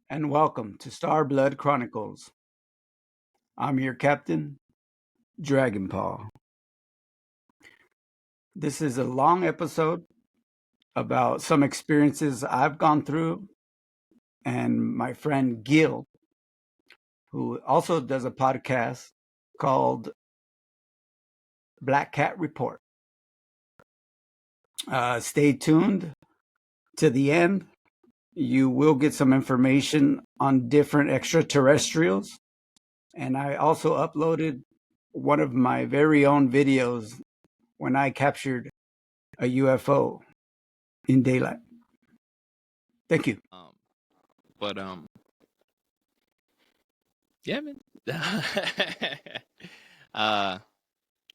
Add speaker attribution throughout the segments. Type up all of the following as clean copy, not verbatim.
Speaker 1: and welcome to Star Blood Chronicles. I'm your captain, Dragonpaw. This is a long episode about some experiences I've gone through, and my friend Gil, who also does a podcast called Black Cat Report. Stay tuned to the end. You will get some information on different extraterrestrials. And I also uploaded one of my very own videos when I captured a UFO in daylight. Thank you.
Speaker 2: But yeah, man.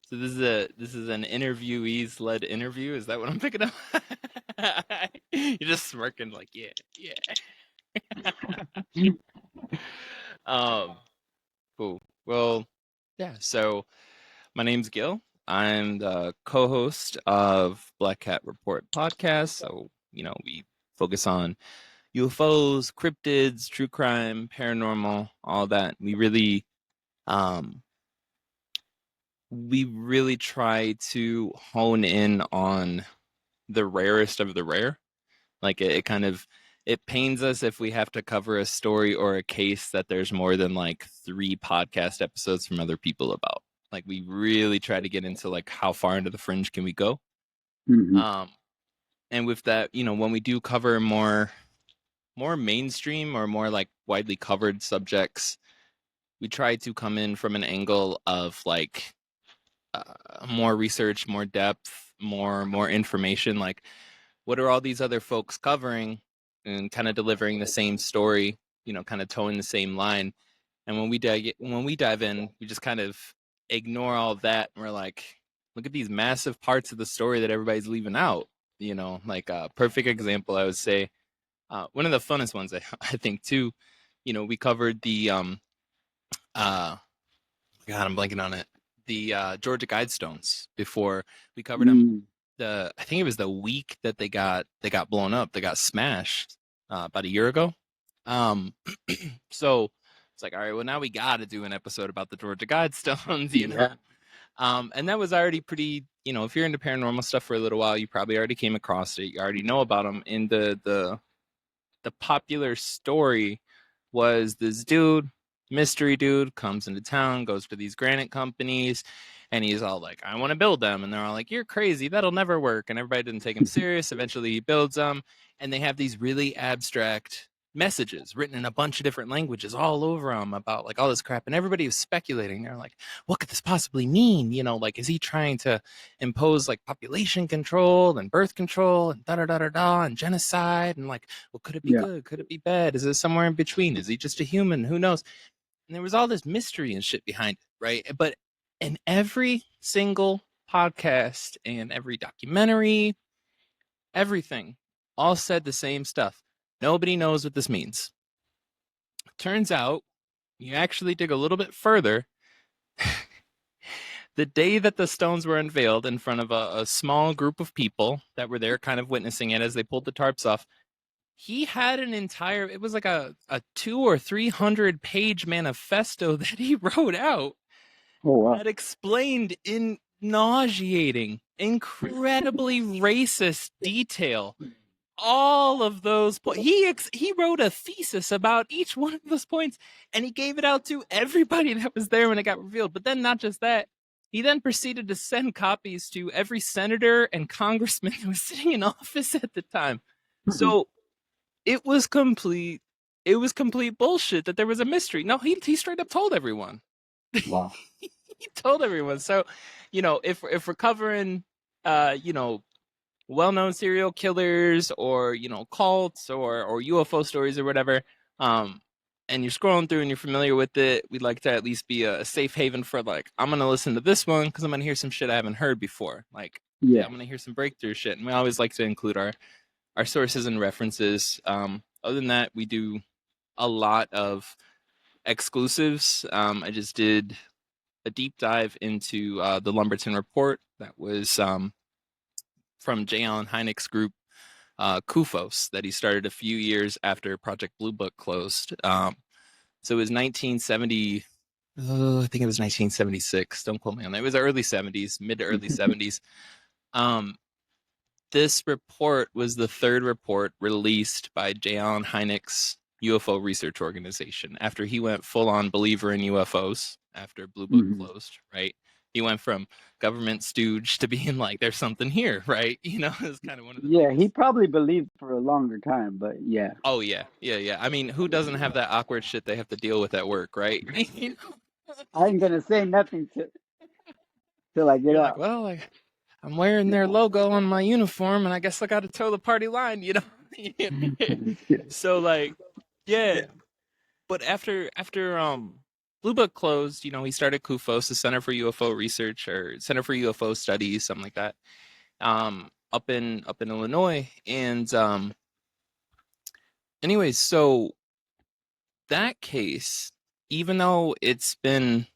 Speaker 2: So this is an interviewees led interview. Is that what I'm picking up? You're just smirking like, yeah. Cool. Well, yeah. So my name's Gil. I'm the co-host of Black Cat Report podcast. So we focus on UFOs, cryptids, true crime, paranormal, all that. We really try to hone in on the rarest of the rare. Like it kind of it pains us if we have to cover a story or a case that there's more than like 3 podcast episodes from other people about. Like we really try to get into like how far into the fringe can we go.
Speaker 1: Mm-hmm.
Speaker 2: And with that, when we do cover more mainstream or more like widely covered subjects, we try to come in from an angle of like more research, more depth, more information. Like, what are all these other folks covering, and kind of delivering the same story, kind of towing the same line. And when we dive in, we just kind of ignore all that, and we're like, look at these massive parts of the story that everybody's leaving out. Like a perfect example, I would say, one of the funnest ones, I think too. We covered the God, I'm blanking on it. The Georgia Guidestones before we covered them. I think it was the week that they got blown up. They got smashed about a year ago. So it's like, all right, well now we got to do an episode about the Georgia Guidestones,
Speaker 1: Yeah.
Speaker 2: And that was already pretty. If you're into paranormal stuff for a little while, you probably already came across it. You already know about them. And the popular story was this mystery dude, comes into town, goes to these granite companies, and he's all like, I want to build them. And they're all like, you're crazy, that'll never work. And everybody didn't take him serious. Eventually he builds them, and they have these really abstract messages written in a bunch of different languages all over them about like all this crap. And everybody was speculating. They're like, what could this possibly mean? Like, is he trying to impose like population control and birth control and da da da da da and genocide? And like, well, could it be good? Could it be bad? Is it somewhere in between? Is he just a human? Who knows? And there was all this mystery and shit behind it, right? But in every single podcast and every documentary, everything all said the same stuff. Nobody knows what this means. Turns out, you actually dig a little bit further. The day that the stones were unveiled in front of a small group of people that were there kind of witnessing it as they pulled the tarps off, he had it was like a 200 or 300 page manifesto that he wrote out.
Speaker 1: Oh, wow.
Speaker 2: That explained in nauseating, incredibly racist detail all of those points. He wrote a thesis about each one of those points, and he gave it out to everybody that was there when it got revealed. But then not just that, he then proceeded to send copies to every senator and congressman who was sitting in office at the time. So it was complete bullshit that there was a mystery. No, he straight up told everyone.
Speaker 1: Wow.
Speaker 2: He told everyone. So, if we're covering well-known serial killers or cults or UFO stories or whatever, and you're scrolling through and you're familiar with it, we'd like to at least be a safe haven for like, I'm gonna listen to this one because I'm gonna hear some shit I haven't heard before. Like, yeah, I'm gonna hear some breakthrough shit, and we always like to include our sources and references. Other than that, we do a lot of exclusives. I just did a deep dive into the Lumberton Report that was from J. Allen Hynek's group Kufos that he started a few years after Project Blue Book closed. So it was 1970. I think it was 1976. Don't quote me on that. It was the early 70s, mid to early 70s. This report was the third report released by J. Allen Hynek's UFO research organization after he went full-on believer in UFOs after Blue Book closed, right? He went from government stooge to being like, there's something here, right? You know, it's kind of one of the
Speaker 3: Yeah,
Speaker 2: biggest.
Speaker 3: he probably believed for a longer time, but yeah.
Speaker 2: Oh, yeah. I mean, who doesn't have that awkward shit they have to deal with at work, right? You know?
Speaker 3: I ain't gonna say nothing till I get
Speaker 2: You're like,
Speaker 3: out.
Speaker 2: well, I'm wearing their logo on my uniform, and I guess I got to toe the party line, you know? So, like, yeah. But after Blue Book closed, you know, he started CUFOS, the Center for UFO Research or Center for UFO Studies, something like that, up in Illinois. And anyways, so that case, even though it's been,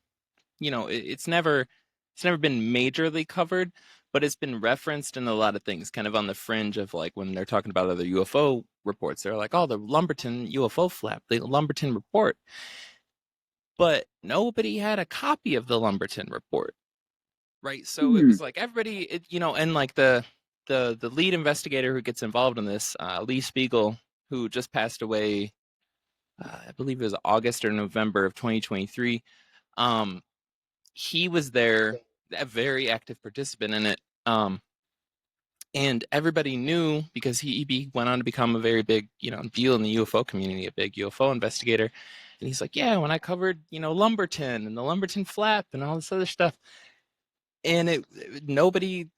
Speaker 2: you know, it's never been majorly covered, but it's been referenced in a lot of things, kind of on the fringe of like when they're talking about other UFO reports, they're like, oh, the Lumberton UFO flap, the Lumberton report. But nobody had a copy of the Lumberton report, right? So it was like everybody, you know, and like the lead investigator who gets involved in this, Lee Spiegel, who just passed away, I believe it was August or November of 2023. He was there, a very active participant in it. And everybody knew because he went on to become a very big, you know, deal in the UFO community, a big UFO investigator. And he's like, yeah, when I covered, you know, Lumberton and the Lumberton flap and all this other stuff, and nobody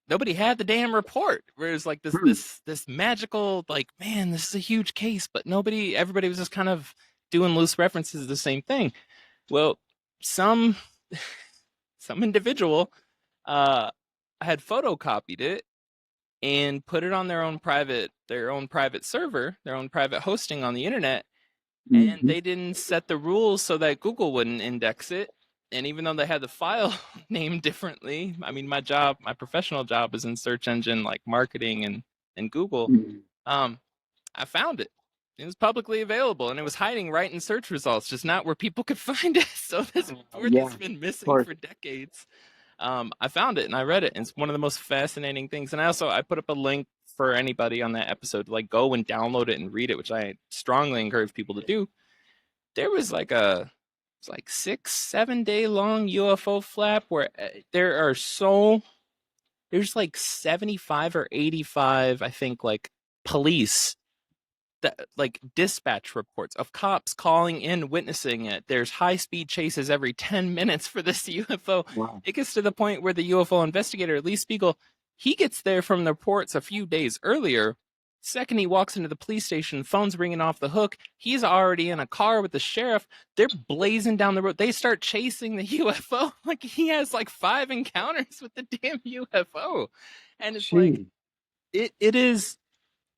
Speaker 2: had the damn report. Where it was like this magical, like, man, this is a huge case, but everybody was just kind of doing loose references to the same thing. Well, some individual had photocopied it and put it on their own private server, their own private hosting on the internet, and they didn't set the rules so that Google wouldn't index it. And even though they had the file named differently, I mean, my professional job is in search engine like marketing and Google. I found it. It was publicly available, and it was hiding right in search results, just not where people could find it. So this report has been missing for decades. I found it and I read it, and it's one of the most fascinating things. And I put up a link for anybody on that episode to like go and download it and read it, which I strongly encourage people to do. There was like it's like 6-7 day long UFO flap where there's like 75 or 85, I think, like police that like dispatch reports of cops calling in, witnessing it. There's high speed chases every 10 minutes for this UFO.
Speaker 3: Wow.
Speaker 2: It gets to the point where the UFO investigator, Lee Spiegel, he gets there from the reports a few days earlier. Second he walks into the police station, phone's ringing off the hook. He's already in a car with the sheriff. They're blazing down the road. They start chasing the UFO. Like he has like 5 encounters with the damn UFO. And it's like, it is.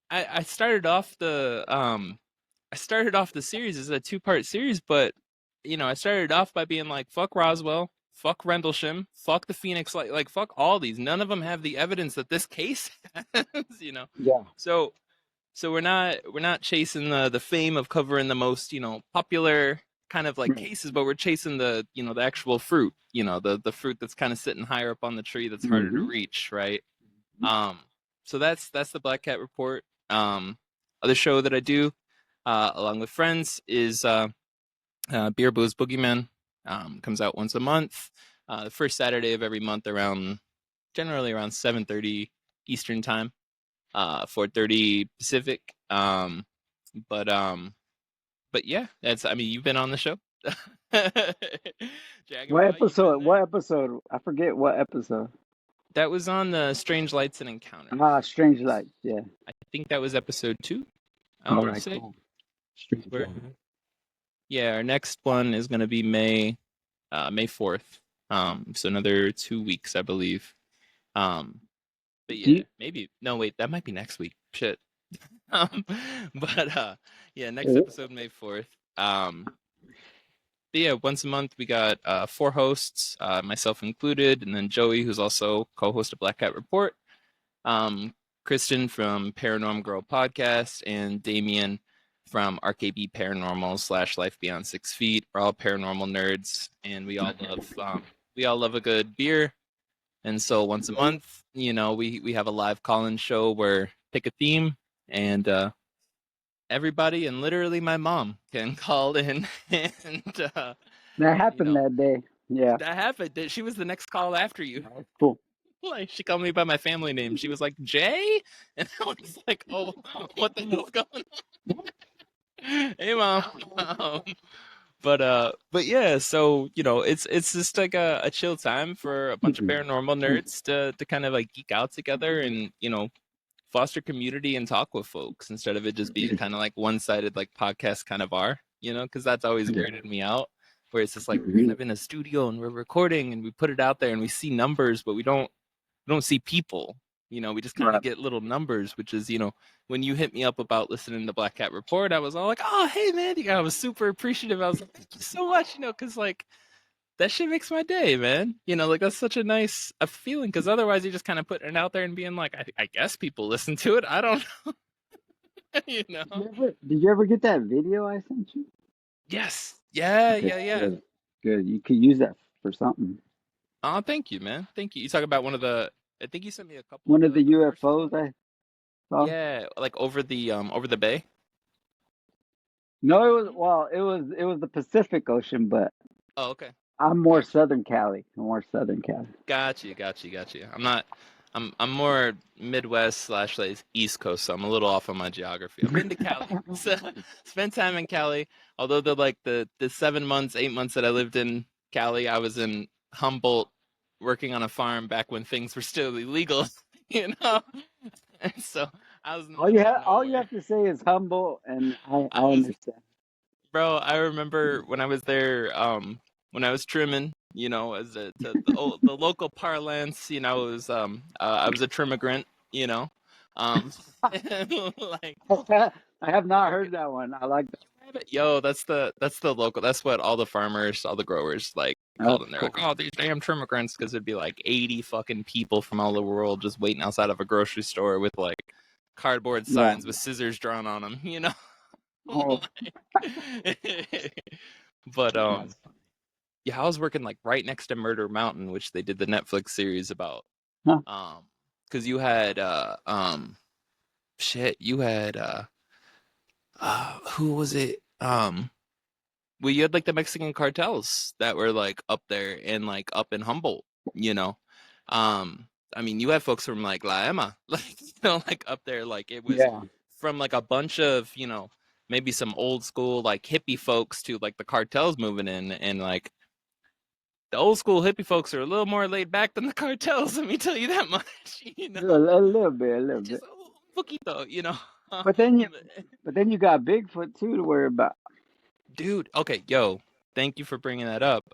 Speaker 2: I started off the series as a 2-part series, but you know, I started off by being like, fuck Roswell, fuck Rendlesham, fuck the Phoenix Light, like fuck all these. None of them have the evidence that this case has, you know.
Speaker 3: Yeah.
Speaker 2: So we're not chasing the fame of covering the most, you know, popular kind of like cases, but we're chasing the, you know, the actual fruit, you know, the fruit that's kind of sitting higher up on the tree that's harder to reach, right? So that's the Black Cat Report. Other show that I do along with friends is Beer Booze Boogeyman. Comes out once a month, the first Saturday of every month, generally around 7:30 Eastern time, 4:30 Pacific. But yeah, I mean, you've been on the show.
Speaker 3: What episode? I forget what episode.
Speaker 2: That was on the Strange Lights and Encounters.
Speaker 3: Strange Lights. Yeah.
Speaker 2: I think that was episode 2. I
Speaker 3: All
Speaker 2: want to
Speaker 3: right,
Speaker 2: say.
Speaker 3: cool. Strange Lights.
Speaker 2: Yeah, our next one is going to be May 4th. So another 2 weeks, I believe. But yeah, maybe no, wait, that might be next week. Shit. But yeah, next episode May 4th. But yeah, once a month we got 4 hosts, myself included, and then Joey, who's also co-host of Black Cat Report. Kristen from Paranormal Girl Podcast, and Damien from RKB Paranormal / Life Beyond 6 Feet. We're all paranormal nerds, and we all love a good beer. And so once a month, we have a live call-in show where pick a theme, and everybody, and literally my mom, can call in, and
Speaker 3: That happened that day. Yeah.
Speaker 2: that happened. She was the next call after you.
Speaker 3: That's cool.
Speaker 2: Like, she called me by my family name. She was like, Jay? And I was like, oh, what the hell's going on? Hey, Mom. But yeah, so, it's just like a chill time for a bunch of paranormal nerds to kind of like geek out together and, foster community and talk with folks instead of it just being kind of like one-sided, like podcasts kind of are, because that's always weirded me out, where it's just like we're kind of in a studio and we're recording and we put it out there and we see numbers, but we don't see people. We just kind of get little numbers, which is, when you hit me up about listening to Black Cat Report, I was all like, oh, hey, man, I was super appreciative. I was like, thank you so much, because like that shit makes my day, man. Like that's such a nice feeling, because otherwise you're just kind of putting it out there and being like, I guess people listen to it. I don't know.
Speaker 3: Did you ever get that video I sent you?
Speaker 2: Yes. Yeah.
Speaker 3: Good. You could use that for something.
Speaker 2: Oh, thank you, man. Thank you. You talk about I think you sent me a couple.
Speaker 3: One of the UFOs I saw.
Speaker 2: Yeah, like over the bay.
Speaker 3: No, it was the Pacific Ocean, but
Speaker 2: Oh, okay.
Speaker 3: I'm more Southern Cali.
Speaker 2: Gotcha. I'm more Midwest / like East Coast, so I'm a little off on my geography. I've been to Cali, so spent time in Cali. Although the 7 months, 8 months that I lived in Cali, I was in Humboldt working on a farm back when things were still illegal, And so I was in the
Speaker 3: All
Speaker 2: middle of
Speaker 3: you have
Speaker 2: nowhere.
Speaker 3: to say is humble, and I
Speaker 2: I was
Speaker 3: understand.
Speaker 2: Bro, I remember when I was there, when I was trimming, as the local parlance, I was a trimmigrant, like
Speaker 3: I have not
Speaker 2: working.
Speaker 3: heard that one. I like that.
Speaker 2: Yo, that's the local. That's what all the farmers, all the growers like called
Speaker 3: That's
Speaker 2: them. They're
Speaker 3: cool.
Speaker 2: like, oh, these damn trimmigrants, because it'd be like 80 fucking people from all the world just waiting outside of a grocery store with like cardboard signs with scissors drawn on them,
Speaker 3: Oh,
Speaker 2: But
Speaker 3: that's
Speaker 2: yeah, I was working like right next to Murder Mountain, which they did the Netflix series about.
Speaker 3: huh.
Speaker 2: Because you had you had who was it? Well, you had like the Mexican cartels that were like up there and like up in Humboldt, you know. I mean, you had folks from like La Ema, like like up there, like it was
Speaker 3: Yeah.
Speaker 2: from like a bunch of maybe some old school like hippie folks to like the cartels moving in, and like the old school hippie folks are a little more laid back than the cartels. Let me tell you that much.
Speaker 3: A little bit.
Speaker 2: Just a poquito.
Speaker 3: But then you got Bigfoot too to worry about.
Speaker 2: Dude, okay, yo, thank you for bringing that up.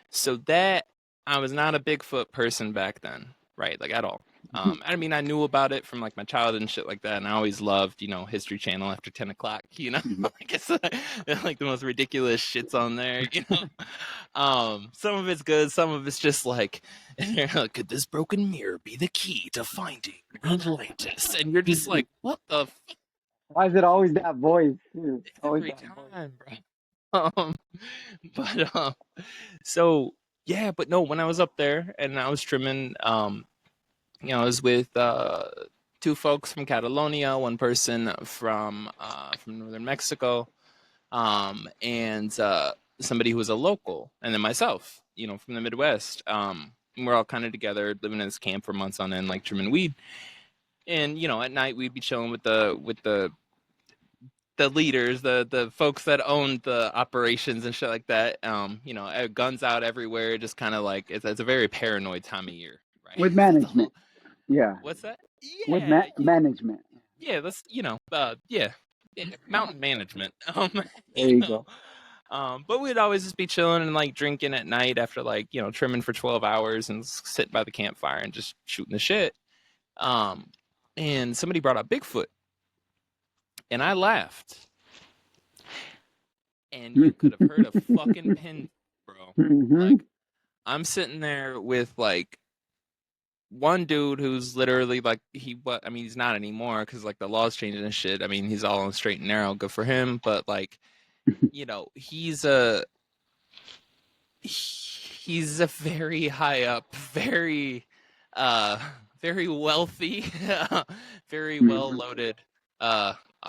Speaker 2: So that I was not a Bigfoot person back then, right? Like at all. I mean, I knew about it from like my childhood and shit like that, and I always loved, History Channel after 10 o'clock. I guess like the most ridiculous shits on there. Some of it's good, some of it's just like, could this broken mirror be the key to finding Atlantis? And you're just like, what the?
Speaker 3: Why is it always that voice? Too?
Speaker 2: Every time, bro. But so yeah, but no, when I was up there and I was trimming, I was with two folks from Catalonia, one person from northern Mexico, and somebody who was a local, and then myself, from the Midwest. And we're all kind of together, living in this camp for months on end, like trimming weed. And at night we'd be chilling with the leaders, the folks that owned the operations and shit like that. Guns out everywhere, just kind of like it's a very paranoid time of year, right?
Speaker 3: With management. Yeah.
Speaker 2: What's that?
Speaker 3: With
Speaker 2: Yeah,
Speaker 3: management.
Speaker 2: yeah. That's mountain management.
Speaker 3: There you go.
Speaker 2: But we'd always just be chilling and like drinking at night after like trimming for 12 hours and sitting by the campfire and just shooting the shit. And somebody brought up Bigfoot. And I laughed. And you could have heard a fuckin' pin, bro.
Speaker 3: Mm-hmm.
Speaker 2: Like, I'm sitting there with, like, one dude who's literally like I mean, he's not anymore because like the law's changing and shit. I mean, he's all on the straight and narrow. Good for him. But like, you know, he's a very high up, uh, very wealthy, very well loaded,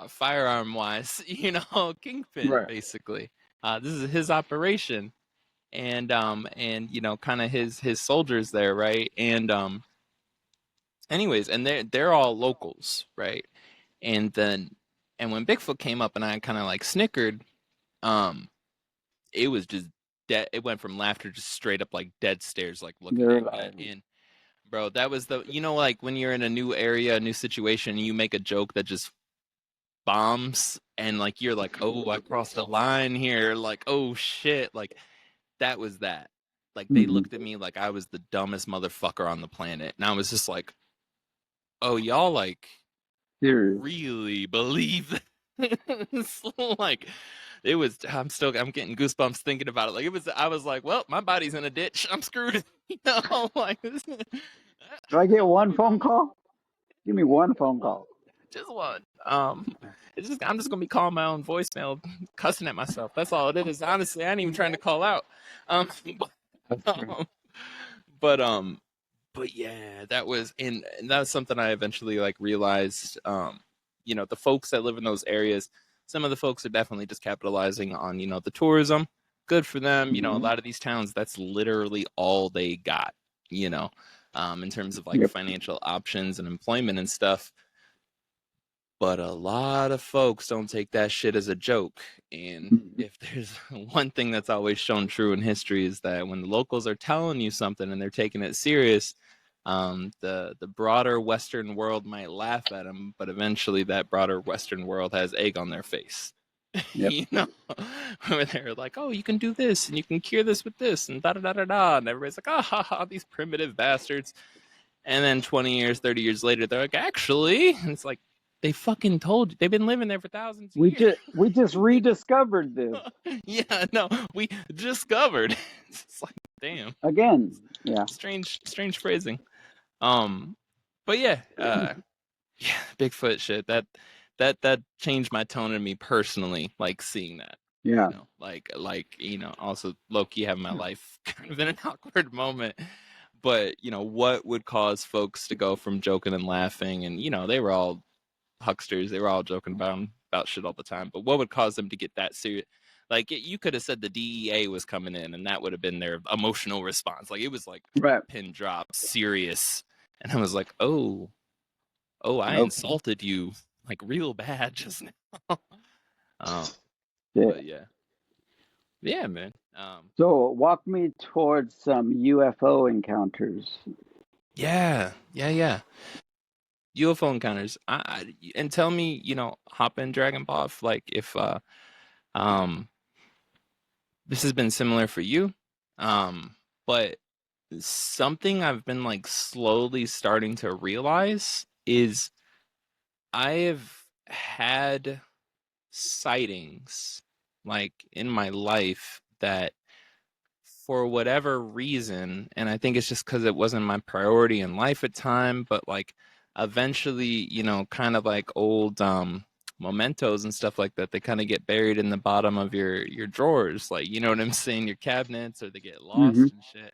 Speaker 2: firearm wise. You know, kingpin
Speaker 3: Right.
Speaker 2: basically. This is his operation, and you know, kind of his soldiers there, right? And anyways, and they're all locals, right? And then and when Bigfoot came up and I kind of like snickered, um it was just dead. It went from laughter just straight up like dead stares, like looking
Speaker 3: They're
Speaker 2: at
Speaker 3: like,
Speaker 2: me. And bro, that was the, you know, like when you're in a new area, a new situation, and you make a joke that just bombs, and like you're like, oh, I crossed a line here, like, oh shit, like that was that. Like they looked at me like I was the dumbest motherfucker on the planet, and I was just like, oh, y'all like
Speaker 3: serious.
Speaker 2: really believe this? Like it was, I'm getting goosebumps thinking about it. Like it was, I was like, well, my body's in a ditch, I'm screwed. You know, like this,
Speaker 3: Do I get one phone call? Give me one phone call.
Speaker 2: just one. It's just, I'm just gonna be calling my own voicemail, cussing at myself. That's all it is. Honestly, I ain't even trying to call out. Um, but but yeah, that was, and that was something I eventually like realized. You know, the folks that live in those areas, some of the folks are definitely just capitalizing on, you know, the tourism. Good for them. You know, a lot of these towns, that's literally all they got, you know, in terms of like
Speaker 3: Yep.
Speaker 2: financial options and employment and stuff. But a lot of folks don't take that shit as a joke. And if there's one thing that's always shown true in history, is that when the locals are telling you something and they're taking it serious, the broader Western world might laugh at them, but eventually that broader Western world has egg on their face.
Speaker 3: Yep.
Speaker 2: You know, where they're like, "Oh, you can do this, and you can cure this with this, and da da da da da," and everybody's like, "Ah ha ha, these primitive bastards." And then 20 years, 30 years later, they're like, "Actually," and it's like, they fucking told you. They've been living there for thousands of years.
Speaker 3: We just rediscovered this
Speaker 2: Yeah, no, we discovered. It's like, damn,
Speaker 3: again. Yeah.
Speaker 2: strange phrasing. But yeah, yeah, Bigfoot shit. That changed my tone in me personally. Like seeing that,
Speaker 3: Yeah.
Speaker 2: you know, like you know, also low key having my life kind of in an awkward moment. But you know, what would cause folks to go from joking and laughing, and you know, they were all hucksters. They were all joking about shit all the time. But what would cause them to get that serious? Like you could have said the DEA was coming in, and that would have been their emotional response. Like it was like
Speaker 3: Right.
Speaker 2: pin drop, serious, and I was like, oh, I
Speaker 3: Okay.
Speaker 2: insulted you like real bad just now.
Speaker 3: Yeah.
Speaker 2: But yeah, man.
Speaker 3: So walk me towards some UFO encounters.
Speaker 2: Yeah. UFO encounters. And tell me, you know, hop in Dragon Ball like if um this has been similar for you. But something I've been like slowly starting to realize is I have had sightings like in my life that for whatever reason, and I think it's just because it wasn't my priority in life at time, but like eventually, you know, kind of like old mementos and stuff like that, they kind of get buried in the bottom of your drawers, like, you know what I'm saying, your cabinets, or they get
Speaker 3: Mm-hmm.
Speaker 2: lost and shit.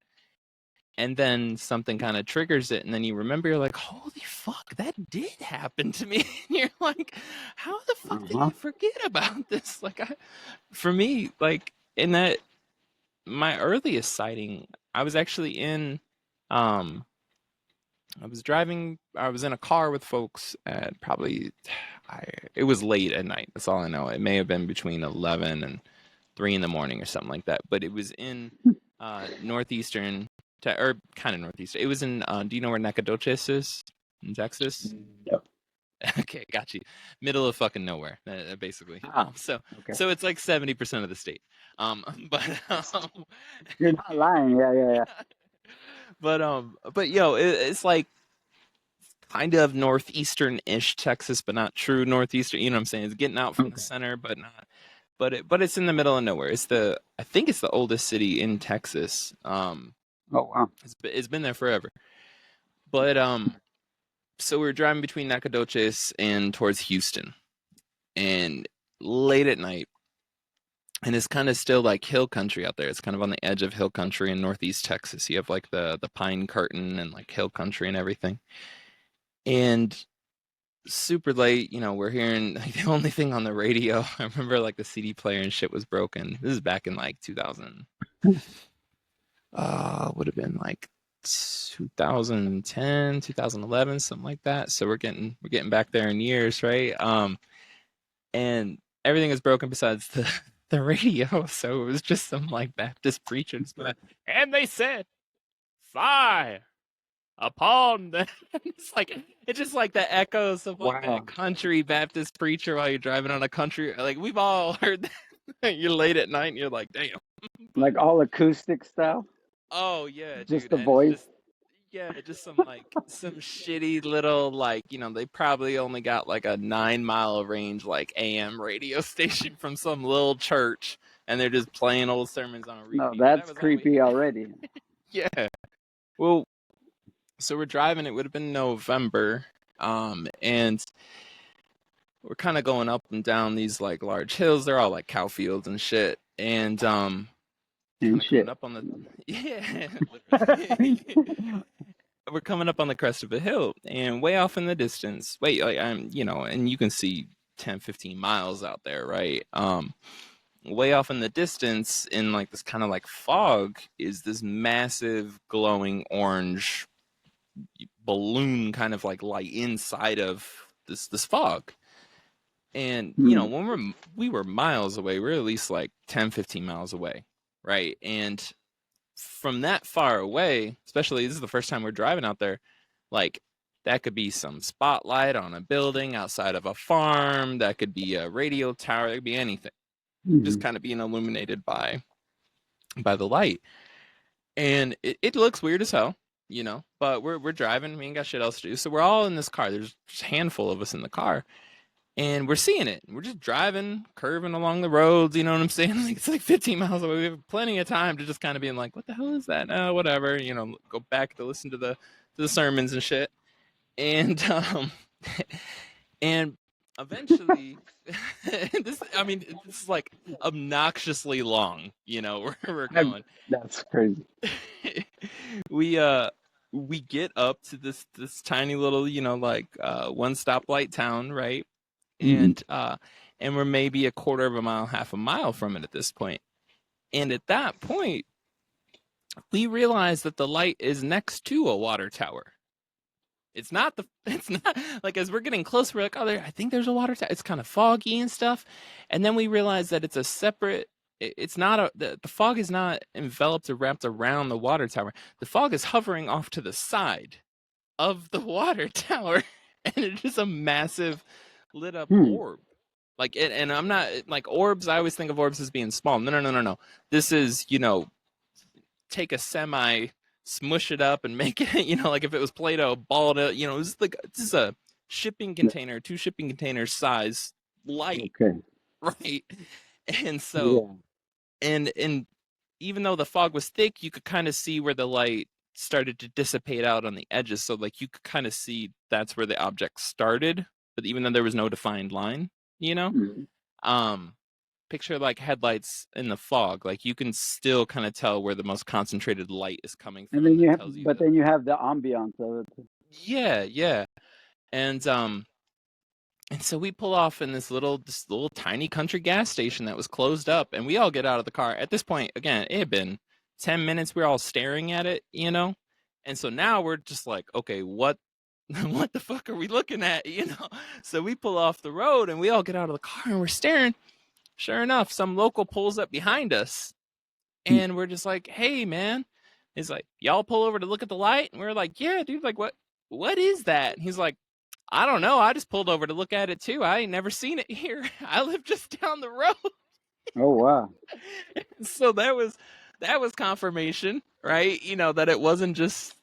Speaker 2: And then something kind of triggers it, and then you remember, you're like, holy fuck, that did happen to me. And you're like, how the fuck did I forget about this? Like for me, like in that, my earliest sighting, I was actually in um I was in a car with folks at probably it was late at night. That's all I know. It may have been between 11 and 3 in the morning or something like that, but it was in northeastern or kind of northeastern. It was in do you know where Nacogdoches is in Texas?
Speaker 3: Yep.
Speaker 2: Okay, got you. Middle of fucking nowhere, basically.
Speaker 3: Okay.
Speaker 2: So it's like 70% of the state. But
Speaker 3: You're not lying. Yeah.
Speaker 2: but yo, it's like kind of northeastern-ish Texas, but not true northeastern. You know what I'm saying? It's getting out from the center, but not. But it's in the middle of nowhere. I think it's the oldest city in Texas.
Speaker 3: Oh wow.
Speaker 2: It's been there forever. But so we were driving between Nacogdoches and towards Houston, and late at night, and it's kind of still like hill country out there. It's kind of on the edge of hill country in northeast Texas. You have like the pine curtain and like hill country and everything. And super late, we're hearing like the only thing on the radio. I remember like the CD player and shit was broken. This is back in like 2000. Would have been like 2010, 2011, something like that. So we're getting back there in years, right? And everything is broken besides the radio. So it was just some like Baptist preachers, and they said, "Fire upon them." it's just like the echoes of like
Speaker 3: Wow.
Speaker 2: that country Baptist preacher while you're driving on a country. Like we've all heard that. You're late at night and you're like, damn.
Speaker 3: Like all acoustic style?
Speaker 2: Oh yeah,
Speaker 3: Just
Speaker 2: dude.
Speaker 3: the
Speaker 2: And
Speaker 3: voice?
Speaker 2: just some like some shitty little like they probably only got like a 9-mile range like AM radio station from some little church, and they're just playing old sermons on a repeat.
Speaker 3: No,
Speaker 2: That
Speaker 3: that's
Speaker 2: was all we
Speaker 3: creepy already.
Speaker 2: Yeah. Well, so we're driving. It would have been November, and we're kind of going up and down these like large hills. They're all like cow fields and shit, and kind of coming up on the we're coming up on the crest of a hill, and way off in the distance, and you can see 10, 15 miles out there, right? Way off in the distance, in like this kind of like fog, is this massive glowing orange balloon kind of like light inside of this fog. And when we were miles away, we're at least like 10, 15 miles away, right? And from that far away, especially this is the first time we're driving out there, like that could be some spotlight on a building outside of a farm, that could be a radio tower, that could be anything. Just kind of being illuminated by the light. And it looks weird as hell, but we're driving, we ain't got shit else to do. So we're all in this car. There's just a handful of us in the car. And we're seeing it. We're just driving, curving along the roads, you know what I'm saying? Like it's like 15 miles away. We have plenty of time to just kind of being like, what the hell is that? Whatever, go back to listen to the sermons and shit. And and eventually this is like obnoxiously long, where we're going.
Speaker 3: That's crazy.
Speaker 2: We get up to this tiny little, one stoplight town, right? And we're maybe a quarter of a mile, half a mile from it at this point. And at that point, we realize that the light is next to a water tower. It's not like, as we're getting close, we're like, oh, I think there's a water tower. It's kind of foggy and stuff. And then we realize that it's a separate, it's not the fog is not enveloped or wrapped around the water tower. The fog is hovering off to the side of the water tower. And it's just a massive lit up orb. Like it, and I'm not like orbs. I always think of orbs as being small. No. This is, take a semi, smush it up and make it, like if it was Play-Doh, ball it, this is a shipping container, 2 shipping containers size light.
Speaker 3: Okay.
Speaker 2: Right. And so, and even though the fog was thick, you could kind of see where the light started to dissipate out on the edges. So like you could kind of see that's where the object started, but even though there was no defined line, picture like headlights in the fog, like you can still kind of tell where the most concentrated light is coming from.
Speaker 3: And then then you have the ambiance of it.
Speaker 2: Yeah. And so we pull off in this little tiny country gas station that was closed up, and we all get out of the car. At this point, again, it had been 10 minutes. We're all staring at it, and so now we're just like, okay, what the fuck are we looking at, So we pull off the road and we all get out of the car and we're staring. Sure enough, some local pulls up behind us, and we're just like, hey man, he's like, y'all pull over to look at the light? And we're like, yeah dude, like what is that? And he's like, I don't know, I just pulled over to look at it too. I ain't never seen it here. I live just down the road.
Speaker 3: Oh wow.
Speaker 2: So that was confirmation, right? That it wasn't just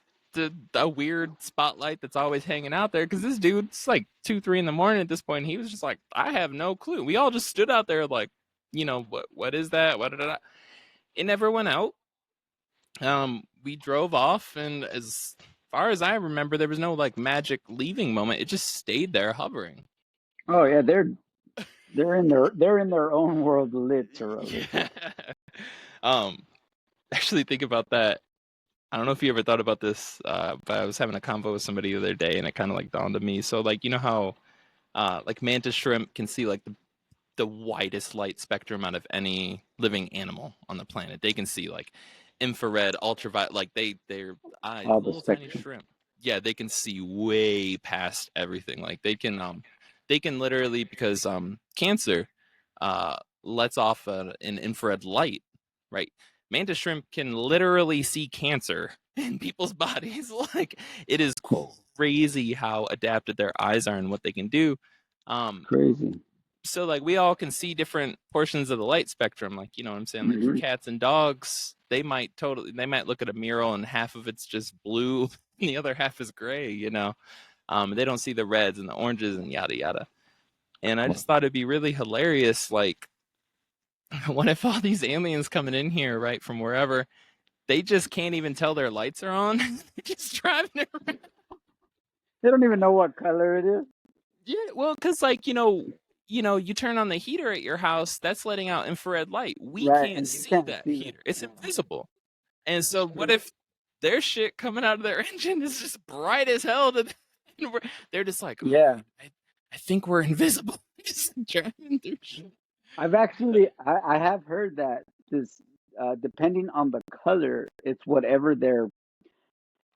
Speaker 2: a weird spotlight that's always hanging out there. Because this dude, it's like 2-3 in the morning at this point. He was just like, I have no clue. We all just stood out there like, what is that? It never went out. We drove off, and as far as I remember, there was no like magic leaving moment. It just stayed there hovering.
Speaker 3: Oh yeah, they're in their own world, literally.
Speaker 2: Yeah. Um, actually, think about that. I don't know if you ever thought about this, but I was having a convo with somebody the other day, and it kind of like dawned on me. So, like, you know how, like mantis shrimp can see like the widest light spectrum out of any living animal on the planet. They can see like infrared, ultraviolet, like their eyes,
Speaker 3: All the
Speaker 2: little tiny
Speaker 3: spectrum.
Speaker 2: shrimp. Yeah, they can see way past everything. Like they can literally because cancer lets off an infrared light, right? Mantis shrimp can literally see cancer in people's bodies. Like it is crazy how adapted their eyes are and what they can do. Um,
Speaker 3: Crazy.
Speaker 2: so like we all can see different portions of the light spectrum, like you know what I'm saying, like for
Speaker 3: Hmm.
Speaker 2: cats and dogs they might look at a mural and half of it's just blue and the other half is gray, you know. They don't see the reds and the oranges and yada yada. And I just thought it'd be really hilarious, like what if all these aliens coming in here right from wherever, they just can't even tell their lights are on. They're just driving around.
Speaker 3: They don't even know what color it is.
Speaker 2: Yeah, well, because like you turn on the heater at your house, that's letting out infrared light. We
Speaker 3: Right,
Speaker 2: can't
Speaker 3: and you
Speaker 2: see
Speaker 3: can't
Speaker 2: that
Speaker 3: see it.
Speaker 2: heater; it's invisible. And
Speaker 3: That's
Speaker 2: so, what
Speaker 3: true.
Speaker 2: if their shit coming out of their engine is just bright as hell? They're just like, oh,
Speaker 3: Yeah,
Speaker 2: I think we're invisible, just driving through shit.
Speaker 3: I have heard that this depending on the color, it's whatever their,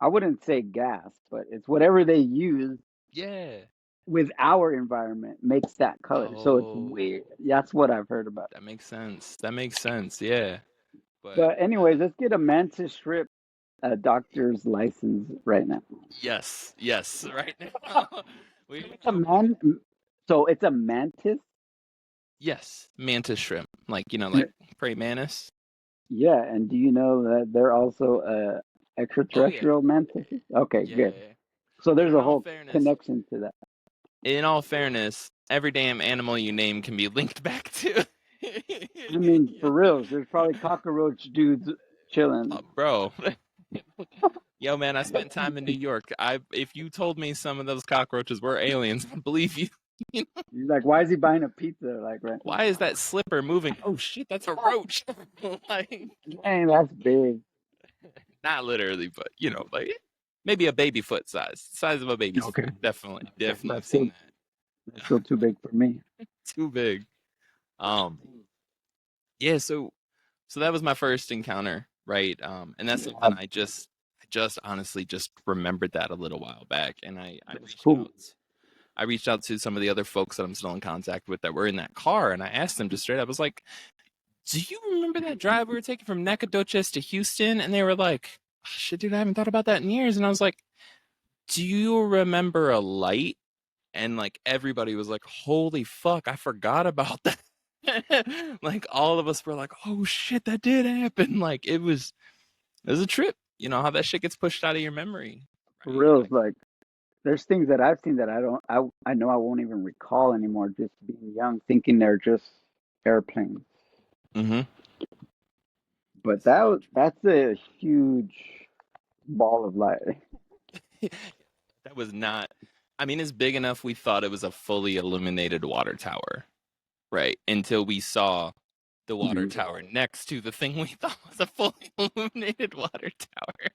Speaker 3: I wouldn't say gas, but it's whatever they use
Speaker 2: Yeah.
Speaker 3: with our environment makes that color. So it's
Speaker 2: Oh,
Speaker 3: weird. That's what I've heard about.
Speaker 2: that makes sense. That makes sense. Yeah. But
Speaker 3: But anyways, let's get a mantis shrimp doctor's license right now.
Speaker 2: yes, yes. Right now, we
Speaker 3: It's a man. So it's a mantis.
Speaker 2: yes, mantis shrimp, like like praying mantis.
Speaker 3: Yeah, and do you know that they're also
Speaker 2: Oh yeah,
Speaker 3: extraterrestrial mantises? Okay,
Speaker 2: yeah.
Speaker 3: good. So
Speaker 2: But
Speaker 3: there's a whole connection to that.
Speaker 2: in all fairness, every damn animal you name can be linked back to.
Speaker 3: I mean, for reals, there's probably cockroach dudes chilling.
Speaker 2: Bro. Yo, man, I spent time in New York. If you told me some of those cockroaches were aliens, I'd believe you. You know?
Speaker 3: He's like, why is he buying a pizza like right now?
Speaker 2: Why is that slipper moving? Oh shit, that's a roach. Like,
Speaker 3: Dang, that's big.
Speaker 2: not literally, but like maybe a baby foot size of a baby's
Speaker 3: Okay,
Speaker 2: foot. Definitely, definitely, I've
Speaker 3: that's
Speaker 2: seen
Speaker 3: still that's still too big for me.
Speaker 2: that. Too big. Um, yeah. So that was my first encounter, right? And that's something
Speaker 3: Yeah,
Speaker 2: I just honestly just remembered that a little while back, and I
Speaker 3: that's
Speaker 2: reached
Speaker 3: cool.
Speaker 2: out. I reached out to some of the other folks that I'm still in contact with that were in that car, and I asked them just straight up. I was like, "Do you remember that drive we were taking from Nacogdoches to Houston?" And they were like, "Oh, "Shit, dude, I haven't thought about that in years." And I was like, "Do you remember a light?" And like everybody was like, "Holy fuck, I forgot about that." Like all of us were like, "Oh shit, that did happen!" Like it was a trip. You know how that shit gets pushed out of your memory,
Speaker 3: For
Speaker 2: right?
Speaker 3: reals,
Speaker 2: Like,
Speaker 3: like there's things that I've seen that I know I won't even recall anymore. Just being young, thinking they're just airplanes.
Speaker 2: mm-hmm.
Speaker 3: But
Speaker 2: So
Speaker 3: that's a huge ball of light.
Speaker 2: that was not. I mean, it's big enough. We thought it was a fully illuminated water tower, right? Until we saw the water
Speaker 3: Mhm.
Speaker 2: tower next to the thing we thought was a fully illuminated water tower.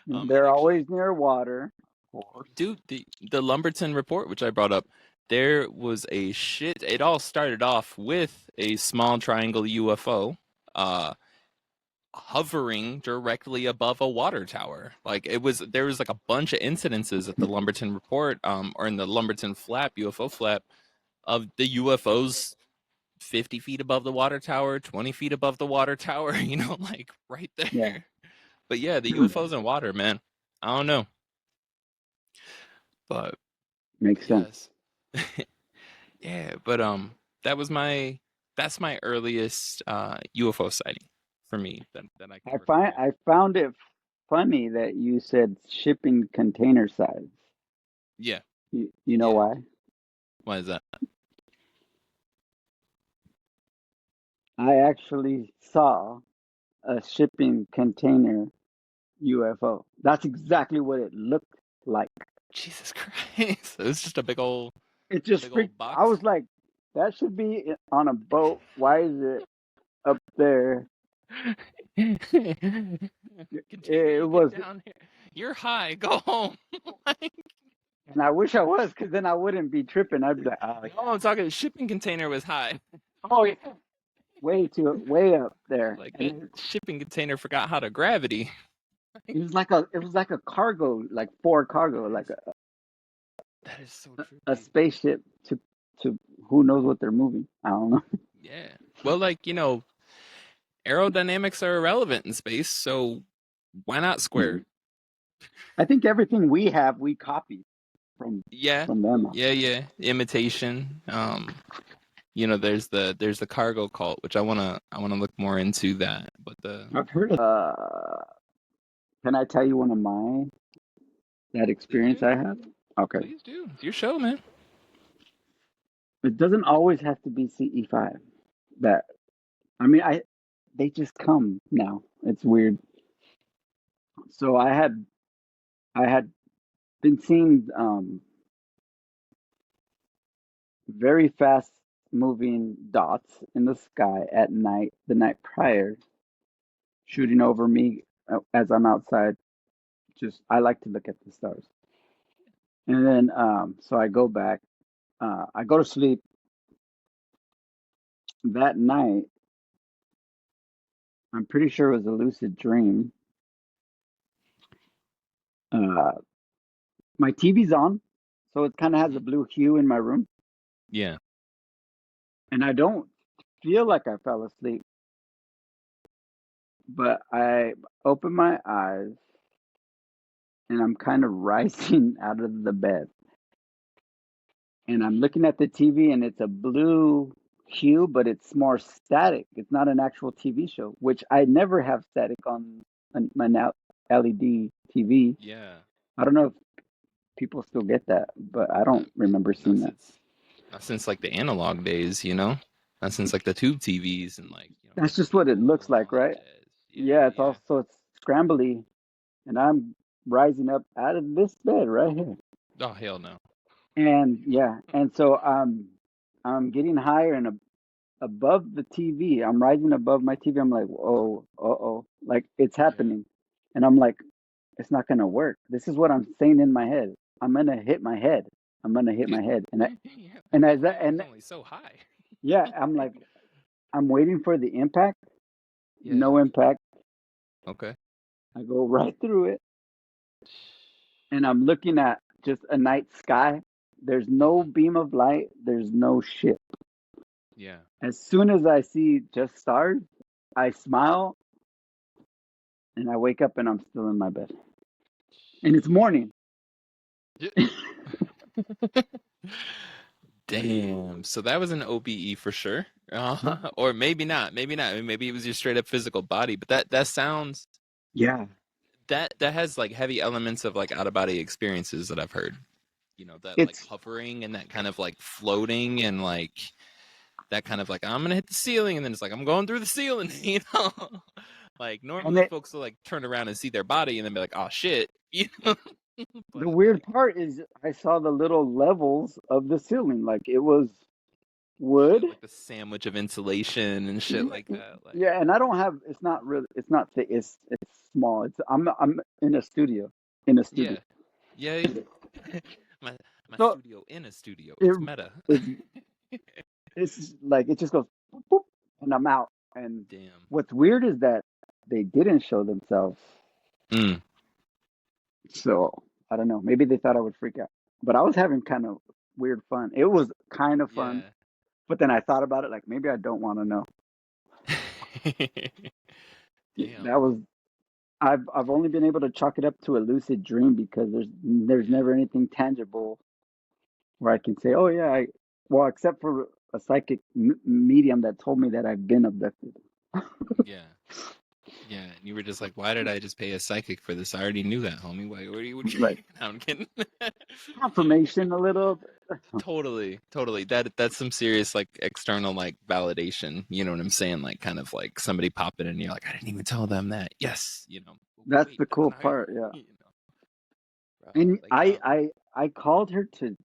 Speaker 2: And
Speaker 3: They're
Speaker 2: actually,
Speaker 3: always near water, of course.
Speaker 2: dude, the Lumberton report, which I brought up, there was a shit. It all started off with a small triangle UFO, uh, hovering directly above a water tower. Like there was like a bunch of incidences at the Lumberton report, or in the Lumberton flap, UFO flap, of the UFOs 50 feet above the water tower, 20 feet above the water tower, like right
Speaker 3: Yeah,
Speaker 2: there. But yeah, the UFOs in water, man. I don't know. But
Speaker 3: makes sense.
Speaker 2: yes. Yeah, but that was my that's my earliest UFO sighting for me that I can recall.
Speaker 3: I found it funny that you said shipping container size.
Speaker 2: Yeah.
Speaker 3: You know
Speaker 2: Yeah.
Speaker 3: why?
Speaker 2: Why is that?
Speaker 3: I actually saw a shipping container UFO. That's exactly what it looked like.
Speaker 2: Jesus Christ. It was just a
Speaker 3: It just
Speaker 2: big old
Speaker 3: freaked. I
Speaker 2: box.
Speaker 3: was like, that should be on a boat. Why is it up there?
Speaker 2: Container,
Speaker 3: It
Speaker 2: you get
Speaker 3: was,
Speaker 2: down here. You're high. Go home. Like,
Speaker 3: and I wish I was, because then I wouldn't be tripping. I'd be like, oh,
Speaker 2: no, I'm talking. Shipping container was high.
Speaker 3: oh yeah, way up there.
Speaker 2: Like
Speaker 3: And
Speaker 2: that shipping container forgot how to gravity.
Speaker 3: it was like a cargo, like for cargo, like
Speaker 2: That is so
Speaker 3: a
Speaker 2: trippy.
Speaker 3: spaceship to who knows what they're moving. I don't know.
Speaker 2: Yeah. Well, like, aerodynamics are irrelevant in space, so why not square?
Speaker 3: I think everything we have, we copy from
Speaker 2: Yeah.
Speaker 3: from them.
Speaker 2: Yeah. Imitation. There's the cargo cult, which I wanna look more into that. But the
Speaker 3: I've heard of. Can I tell you one of that
Speaker 2: please
Speaker 3: experience
Speaker 2: do.
Speaker 3: I had? Okay,
Speaker 2: Please do. It's your show, man.
Speaker 3: it doesn't always have to be CE5. That I mean, they just come now. It's weird. So I had been seeing very fast moving dots in the sky at night the night prior, shooting over me as I'm outside. Just I like to look at the stars. And then so I go back. I go to sleep that night. I'm pretty sure it was a lucid dream. Uh, my TV's on, so it kind of has a
Speaker 2: Mhm.
Speaker 3: blue hue in my room,
Speaker 2: Yeah.
Speaker 3: and I don't feel like I fell asleep, but I open my eyes and I'm kind of rising out of the bed, and I'm looking at the TV, and it's a blue hue, but it's more static. It's not an actual TV show, which I never have static on my now LED TV.
Speaker 2: Yeah.
Speaker 3: I don't know if people still get that, but I
Speaker 2: Not
Speaker 3: don't remember
Speaker 2: not
Speaker 3: seeing that.
Speaker 2: since like the analog days. Not since like the tube TVs and like,
Speaker 3: That's just what it
Speaker 2: cable
Speaker 3: looks
Speaker 2: and
Speaker 3: like,
Speaker 2: all that
Speaker 3: right?
Speaker 2: jazz. Yeah,
Speaker 3: Yeah,
Speaker 2: yeah.
Speaker 3: it's scrambly, and I'm rising up out of this bed right here.
Speaker 2: Oh hell no.
Speaker 3: And yeah, and so I'm getting higher and above the TV. I'm rising above my TV. I'm like, whoa, uh-oh, like it's
Speaker 2: Yeah.
Speaker 3: happening. And I'm like, it's not gonna work. This is what I'm saying in my head. I'm gonna hit my head. I'm gonna hit my head.
Speaker 2: Yeah,
Speaker 3: And
Speaker 2: my
Speaker 3: as that
Speaker 2: TV is
Speaker 3: and
Speaker 2: only so high.
Speaker 3: yeah, I'm like, I'm waiting for the impact.
Speaker 2: Yeah.
Speaker 3: No impact.
Speaker 2: Okay.
Speaker 3: I go right through it, and I'm looking at just a night sky. There's no
Speaker 2: Mhm.
Speaker 3: beam of light. There's no ship.
Speaker 2: Yeah.
Speaker 3: As soon as I see just stars, I smile and I wake up and I'm still in my bed. And it's morning.
Speaker 2: Yeah. Damn. So that was an OBE for sure. Or maybe not. Maybe not. I mean, maybe it was your straight up physical body. But that sounds
Speaker 3: Yeah.
Speaker 2: that has like heavy elements of like out of body experiences that I've heard. That like
Speaker 3: It's
Speaker 2: hovering and that kind of like floating and like that kind of like I'm gonna hit the ceiling and then it's like I'm going through the ceiling. Like
Speaker 3: and
Speaker 2: normally
Speaker 3: it
Speaker 2: folks will like turn around and see their body and then be like, oh shit. But
Speaker 3: the weird
Speaker 2: like
Speaker 3: part is I saw the little levels of the ceiling. Like it was
Speaker 2: oh
Speaker 3: wood.
Speaker 2: shit, like the sandwich of insulation and shit like that. Like
Speaker 3: Yeah, and I don't have it's not really it's not thick, it's small. I'm in a studio. In a studio.
Speaker 2: yeah. Yeah. my my
Speaker 3: So
Speaker 2: studio in a studio.
Speaker 3: it
Speaker 2: It's meta.
Speaker 3: it's it's like it just goes boop, boop, and I'm out. And
Speaker 2: Damn.
Speaker 3: what's weird is that they didn't show themselves.
Speaker 2: Mm,
Speaker 3: So I don't know. Maybe they thought I would freak out. But I was having kind of weird fun. It was kind of fun.
Speaker 2: yeah.
Speaker 3: But then I thought about it like maybe I don't want to know. That
Speaker 2: Damn.
Speaker 3: was I've only been able to chalk it up to a lucid dream because there's
Speaker 2: Yeah.
Speaker 3: never anything tangible where I can say, "Oh yeah, well, except for a psychic medium that told me that I've been abducted."
Speaker 2: Yeah. Yeah, and you were just like, "Why did I just pay a psychic for this? I already knew that, homie. Why? What are you?"
Speaker 3: Like
Speaker 2: No, I'm kidding.
Speaker 3: confirmation a little.
Speaker 2: Totally, totally. That's some serious like external like validation. You know what I'm saying? Like kind of like somebody popping in, and you're like, "I didn't even tell them that." Yes,
Speaker 3: That's
Speaker 2: wait,
Speaker 3: the
Speaker 2: that's
Speaker 3: cool
Speaker 2: not her.
Speaker 3: part, yeah.
Speaker 2: You know, bro.
Speaker 3: And
Speaker 2: Like
Speaker 3: I called her to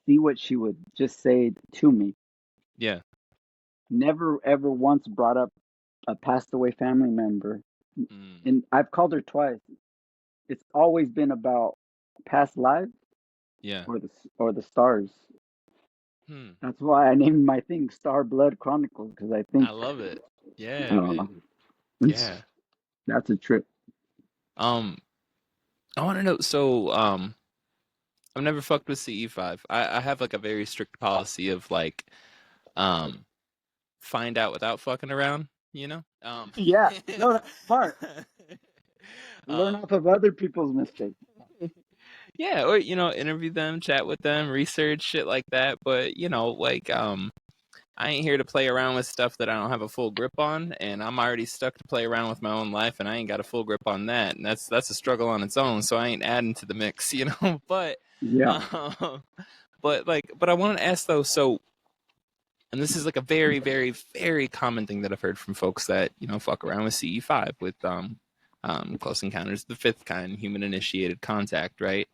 Speaker 3: see what she would just say to me.
Speaker 2: yeah.
Speaker 3: Never ever once brought up a passed away family member.
Speaker 2: Mm,
Speaker 3: And I've called her twice. It's always been about past lives
Speaker 2: yeah.
Speaker 3: or the stars.
Speaker 2: Hmm.
Speaker 3: That's why I named my thing Star Blood Chronicles because I think
Speaker 2: I love it.
Speaker 3: I
Speaker 2: Yeah,
Speaker 3: don't know.
Speaker 2: man.
Speaker 3: It's
Speaker 2: Yeah.
Speaker 3: that's a trip.
Speaker 2: Um, I want to know. So, I've never fucked with CE5. I have like a very strict policy of like, um, find out without fucking around. You know.
Speaker 3: Yeah, no, that's smart. Learn
Speaker 2: Um,
Speaker 3: off of other people's mistakes.
Speaker 2: yeah, or interview them, chat with them, research shit like that. But like, I ain't here to play around with stuff that I don't have a full grip on, and I'm already stuck to play around with my own life, and I ain't got a full grip on that, and that's a struggle on its own. So I ain't adding to the mix, But,
Speaker 3: Yeah.
Speaker 2: um, but I want to ask though. So, and this is like a very, very, very common thing that I've heard from folks that fuck around with CE5 with close encounters of the fifth kind, human initiated contact, right?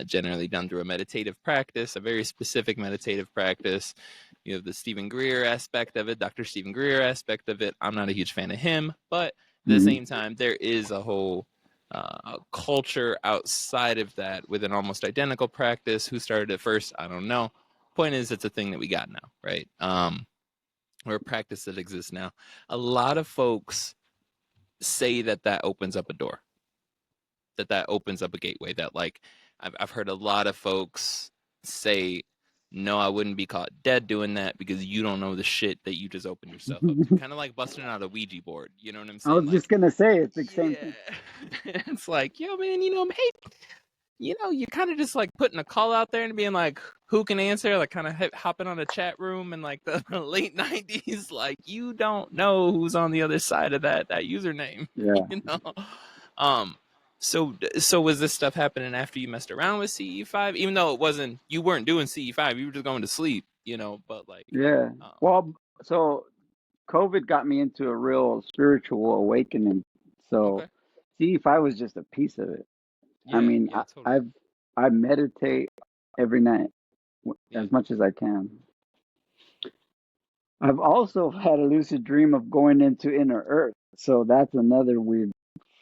Speaker 2: Generally done through a meditative practice, a very specific meditative practice. You have the Stephen Greer aspect of it, Dr. Stephen Greer aspect of it. I'm not a huge fan of him, but at the
Speaker 3: Mhm.
Speaker 2: same time, there is a whole culture outside of that with an almost identical practice. Who started it first? I don't know. Point is, it's a thing that we got now, right? Or a practice that exists now. A lot of folks say that opens up a door, that opens up a gateway. That like, I've heard a lot of folks say, no, I wouldn't be caught dead doing that because you don't know the shit that you just opened yourself up to. Kind of like busting out a Ouija board. You know what I'm
Speaker 3: I
Speaker 2: saying?
Speaker 3: was
Speaker 2: Like,
Speaker 3: just gonna say it's the same
Speaker 2: yeah.
Speaker 3: thing.
Speaker 2: It's like, yo, man, hey, you're kind of just like putting a call out there and being like, who can answer? Like, kind of hopping on a chat room in like the late '90s. Like, you don't know who's on the other side of that username.
Speaker 3: Yeah.
Speaker 2: you know. Um. So was this stuff happening after you messed around with CE5? Even though you weren't doing CE5, you were just going to sleep. But like,
Speaker 3: Yeah.
Speaker 2: um,
Speaker 3: Well, so COVID got me into a real spiritual awakening. So
Speaker 2: okay,
Speaker 3: CE5 was just a piece of it. I
Speaker 2: yeah,
Speaker 3: mean,
Speaker 2: yeah, totally,
Speaker 3: I meditate every night
Speaker 2: yeah.
Speaker 3: as much as I can. I've also had a lucid dream of going into inner earth. So that's another weird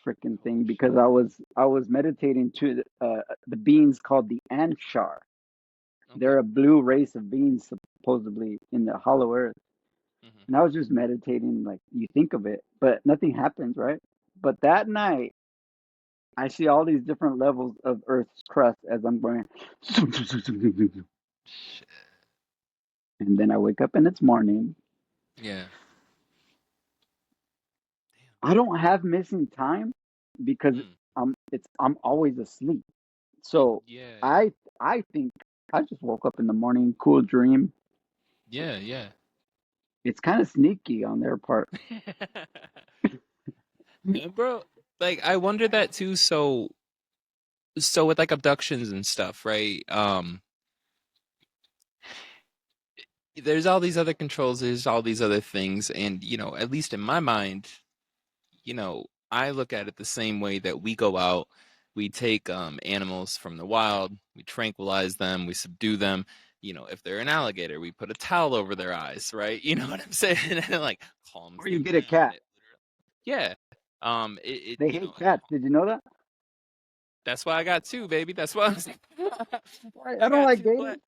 Speaker 3: freaking
Speaker 2: Oh
Speaker 3: thing because
Speaker 2: shit.
Speaker 3: I was meditating to the beings called the Anshar.
Speaker 2: Okay.
Speaker 3: They're a blue race of beings supposedly in the hollow earth.
Speaker 2: Hmm.
Speaker 3: And I was just meditating like you think of it, but nothing happens, right? But that night I see all these different levels of Earth's crust as I'm going,
Speaker 2: Shit.
Speaker 3: and then I wake up and it's morning.
Speaker 2: Yeah.
Speaker 3: I don't have missing time because
Speaker 2: Mm.
Speaker 3: I'm always asleep. So
Speaker 2: Yeah. Yeah.
Speaker 3: I I think I just woke up in the morning, cool dream.
Speaker 2: Yeah. Yeah.
Speaker 3: It's kind of sneaky on their part.
Speaker 2: Yeah, bro, like I wonder that too. So with like abductions and stuff, right? There's all these other controls, there's all these other things, and at least in my mind, I look at it the same way that we go out, we take animals from the wild, we tranquilize them, we subdue them. If they're an alligator, we put a towel over their eyes, right? You know what I'm saying? And it like calms
Speaker 3: Or you
Speaker 2: them
Speaker 3: get a
Speaker 2: down.
Speaker 3: cat.
Speaker 2: Yeah. It
Speaker 3: They hate cats. Did you know that?
Speaker 2: that's why I got two, baby. That's why
Speaker 3: I
Speaker 2: I
Speaker 3: don't
Speaker 2: got
Speaker 3: like
Speaker 2: two
Speaker 3: gators.
Speaker 2: black.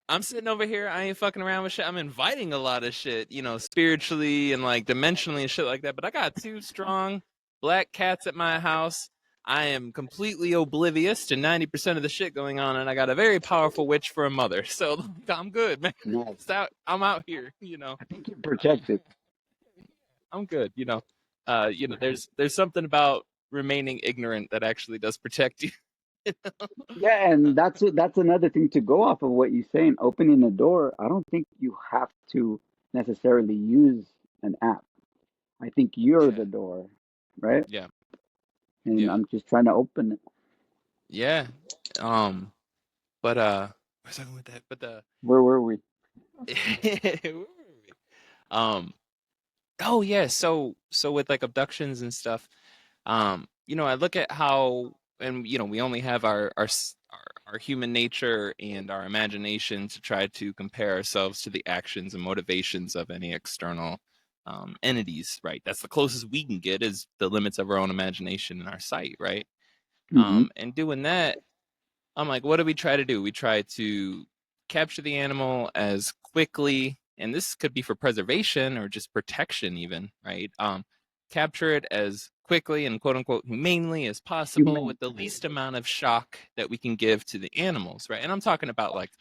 Speaker 2: I'm sitting over here. I ain't fucking around with shit. I'm inviting a lot of shit, spiritually and like dimensionally and shit like that. But I got two strong black cats at my house. I am completely oblivious to 90% of the shit going on, and I got a very powerful witch for a mother. So I'm good, man.
Speaker 3: No,
Speaker 2: I'm out here,
Speaker 3: I think you're
Speaker 2: Uh,
Speaker 3: protected.
Speaker 2: I'm good, there's something about remaining ignorant that actually does protect you.
Speaker 3: Yeah, and that's another thing to go off of what you're saying. Opening a door, I don't think you have to necessarily use an app. I think you're
Speaker 2: Yeah,
Speaker 3: the door, right?
Speaker 2: yeah,
Speaker 3: And
Speaker 2: yeah,
Speaker 3: I'm just trying to open it.
Speaker 2: yeah. But where's I going with that? But the
Speaker 3: Where were we?
Speaker 2: where were we? Um, oh yeah. So with like abductions and stuff, I look at how, and we only have our human nature and our imagination to try to compare ourselves to the actions and motivations of any external entities, right? That's the closest we can get, is the limits of our own imagination and our sight, right?
Speaker 3: Mm-hmm.
Speaker 2: And doing that, I'm like, what do we try to do? We try to capture the animal as quickly, and this could be for preservation or just protection, even, right? Capture it as quickly and quote unquote humanely as possible
Speaker 3: Human.
Speaker 2: with the least amount of shock that we can give to the animals, right? And I'm talking about like,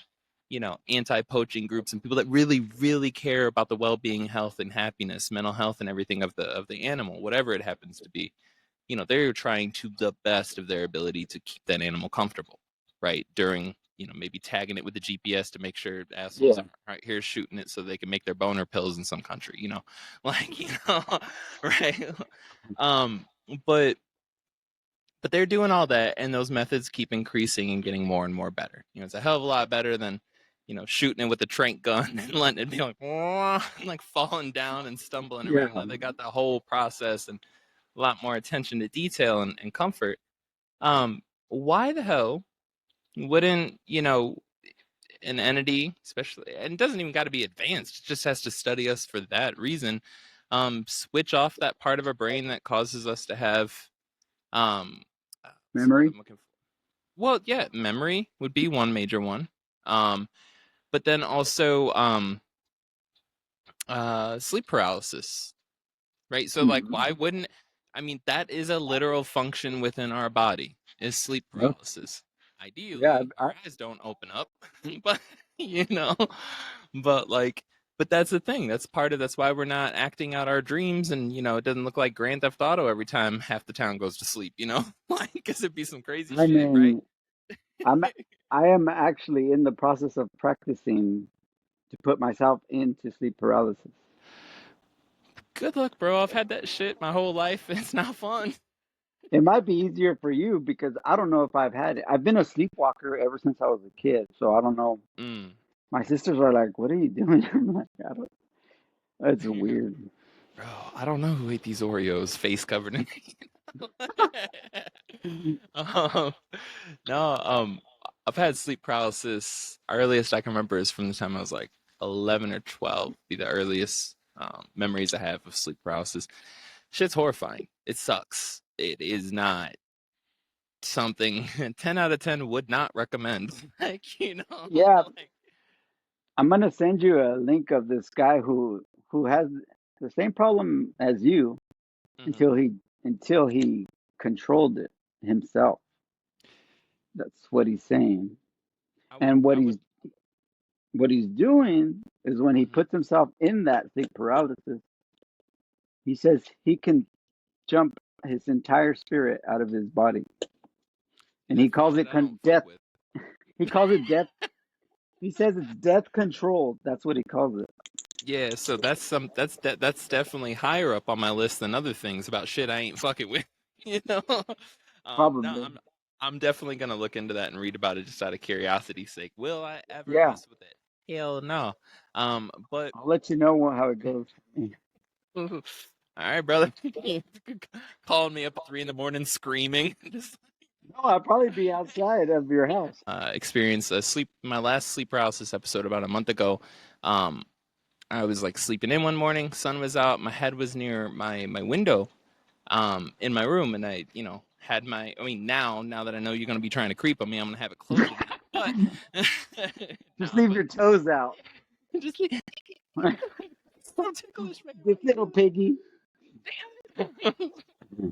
Speaker 2: anti-poaching groups and people that really, really care about the well-being, health, and happiness, mental health, and everything of the animal, whatever it happens to be. They're trying to the best of their ability to keep that animal comfortable, right? During, maybe tagging it with the GPS to make sure assholes
Speaker 3: Yeah.
Speaker 2: aren't right here shooting it so they can make their boner pills in some country, like, right? Um, but they're doing all that, and those methods keep increasing and getting more and more better. It's a hell of a lot better than, shooting it with a trank gun and letting it be like, and like falling down and stumbling
Speaker 3: Yeah.
Speaker 2: around. They got the whole process and a lot more attention to detail and comfort. Why the hell wouldn't, an entity, especially, and it doesn't even got to be advanced, it just has to study us for that reason, switch off that part of our brain that causes us to have, what's the word
Speaker 3: Memory.
Speaker 2: I'm looking for? Well, yeah, memory would be one major one. But then also, sleep paralysis, right? So, like,
Speaker 3: Mm-hmm.
Speaker 2: why wouldn't, I mean, that is a literal function within our body, is sleep
Speaker 3: Well,
Speaker 2: paralysis.
Speaker 3: yeah.
Speaker 2: Ideally, our eyes don't open up, but, you know, but like, but that's the thing. That's why we're not acting out our dreams. And, it doesn't look like Grand Theft Auto every time half the town goes to sleep, like, because it'd be some crazy
Speaker 3: I
Speaker 2: shit, right?
Speaker 3: mean, I'm I am actually in the process of practicing to put myself into sleep paralysis.
Speaker 2: Good luck, bro. I've had that shit my whole life. It's not fun.
Speaker 3: It might be easier for you because I don't know if I've had it. I've been a sleepwalker ever since I was a kid, so I don't know.
Speaker 2: Mm.
Speaker 3: My sisters are like, "What are you doing?" I'm like, "I don't." It's weird.
Speaker 2: Bro, I don't know who ate these Oreos face covered in um, no, I've had sleep paralysis. Earliest I can remember is from the time I was like 11 or 12, be the earliest memories I have of sleep paralysis. Shit's horrifying. It sucks. It is not something 10 out of 10 would not recommend. Like,
Speaker 3: Yeah,
Speaker 2: like,
Speaker 3: I'm gonna send you a link of this guy who has the same problem as you
Speaker 2: mhm.
Speaker 3: until he controlled it himself. That's what he's saying. And what he's doing is when he
Speaker 2: Mhm.
Speaker 3: puts himself in that sleep paralysis, he says he can jump his entire spirit out of his body, and he
Speaker 2: That's the
Speaker 3: calls
Speaker 2: shit
Speaker 3: it
Speaker 2: I don't fuck
Speaker 3: death.
Speaker 2: with.
Speaker 3: He calls it death. He says it's death controlled. That's what he calls it.
Speaker 2: Yeah, so that's definitely higher up on my list than other things about shit I ain't fucking with. You know? No,
Speaker 3: Probably.
Speaker 2: I'm definitely gonna look into that and read about it just out of curiosity's sake. Will I ever
Speaker 3: Yeah,
Speaker 2: mess with it? Hell no. But
Speaker 3: I'll let you know how it goes.
Speaker 2: all right, brother. Calling me up at 3 in the morning screaming. Just
Speaker 3: No, I'll probably be outside of your house.
Speaker 2: experienced my last sleep paralysis episode about a month ago. Um, I was like sleeping in one morning, sun was out, my head was near my window, in my room, and I, had I mean, now that I know you're gonna be trying to creep on me, I'm gonna have it closer than that. But
Speaker 3: Just
Speaker 2: no,
Speaker 3: leave
Speaker 2: but
Speaker 3: your toes out.
Speaker 2: just so ticklish, man.
Speaker 3: This little piggy.
Speaker 2: Damn.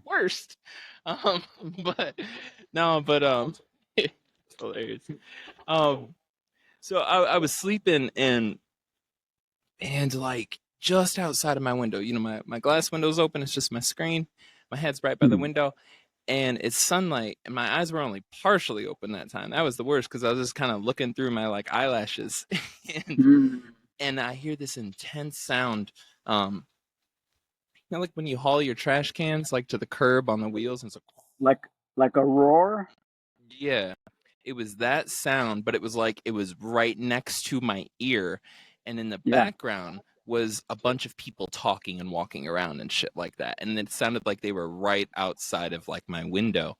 Speaker 2: Worst. Um, but no, but it's hilarious. Um, so I was sleeping and like just outside of my window, my glass window's open, it's just my screen, my head's right by the window, and it's sunlight, and my eyes were only partially open that time. That was the worst because I was just kind of looking through my like eyelashes, and
Speaker 3: Mm,
Speaker 2: and I hear this intense sound, um like when you haul your trash cans like to the curb on the wheels, and it's like,
Speaker 3: like like a roar.
Speaker 2: yeah, it was that sound, but it was like it was right next to my ear, and in the
Speaker 3: Yeah.
Speaker 2: background was a bunch of people talking and walking around and shit like that, and it sounded like they were right outside of like my window.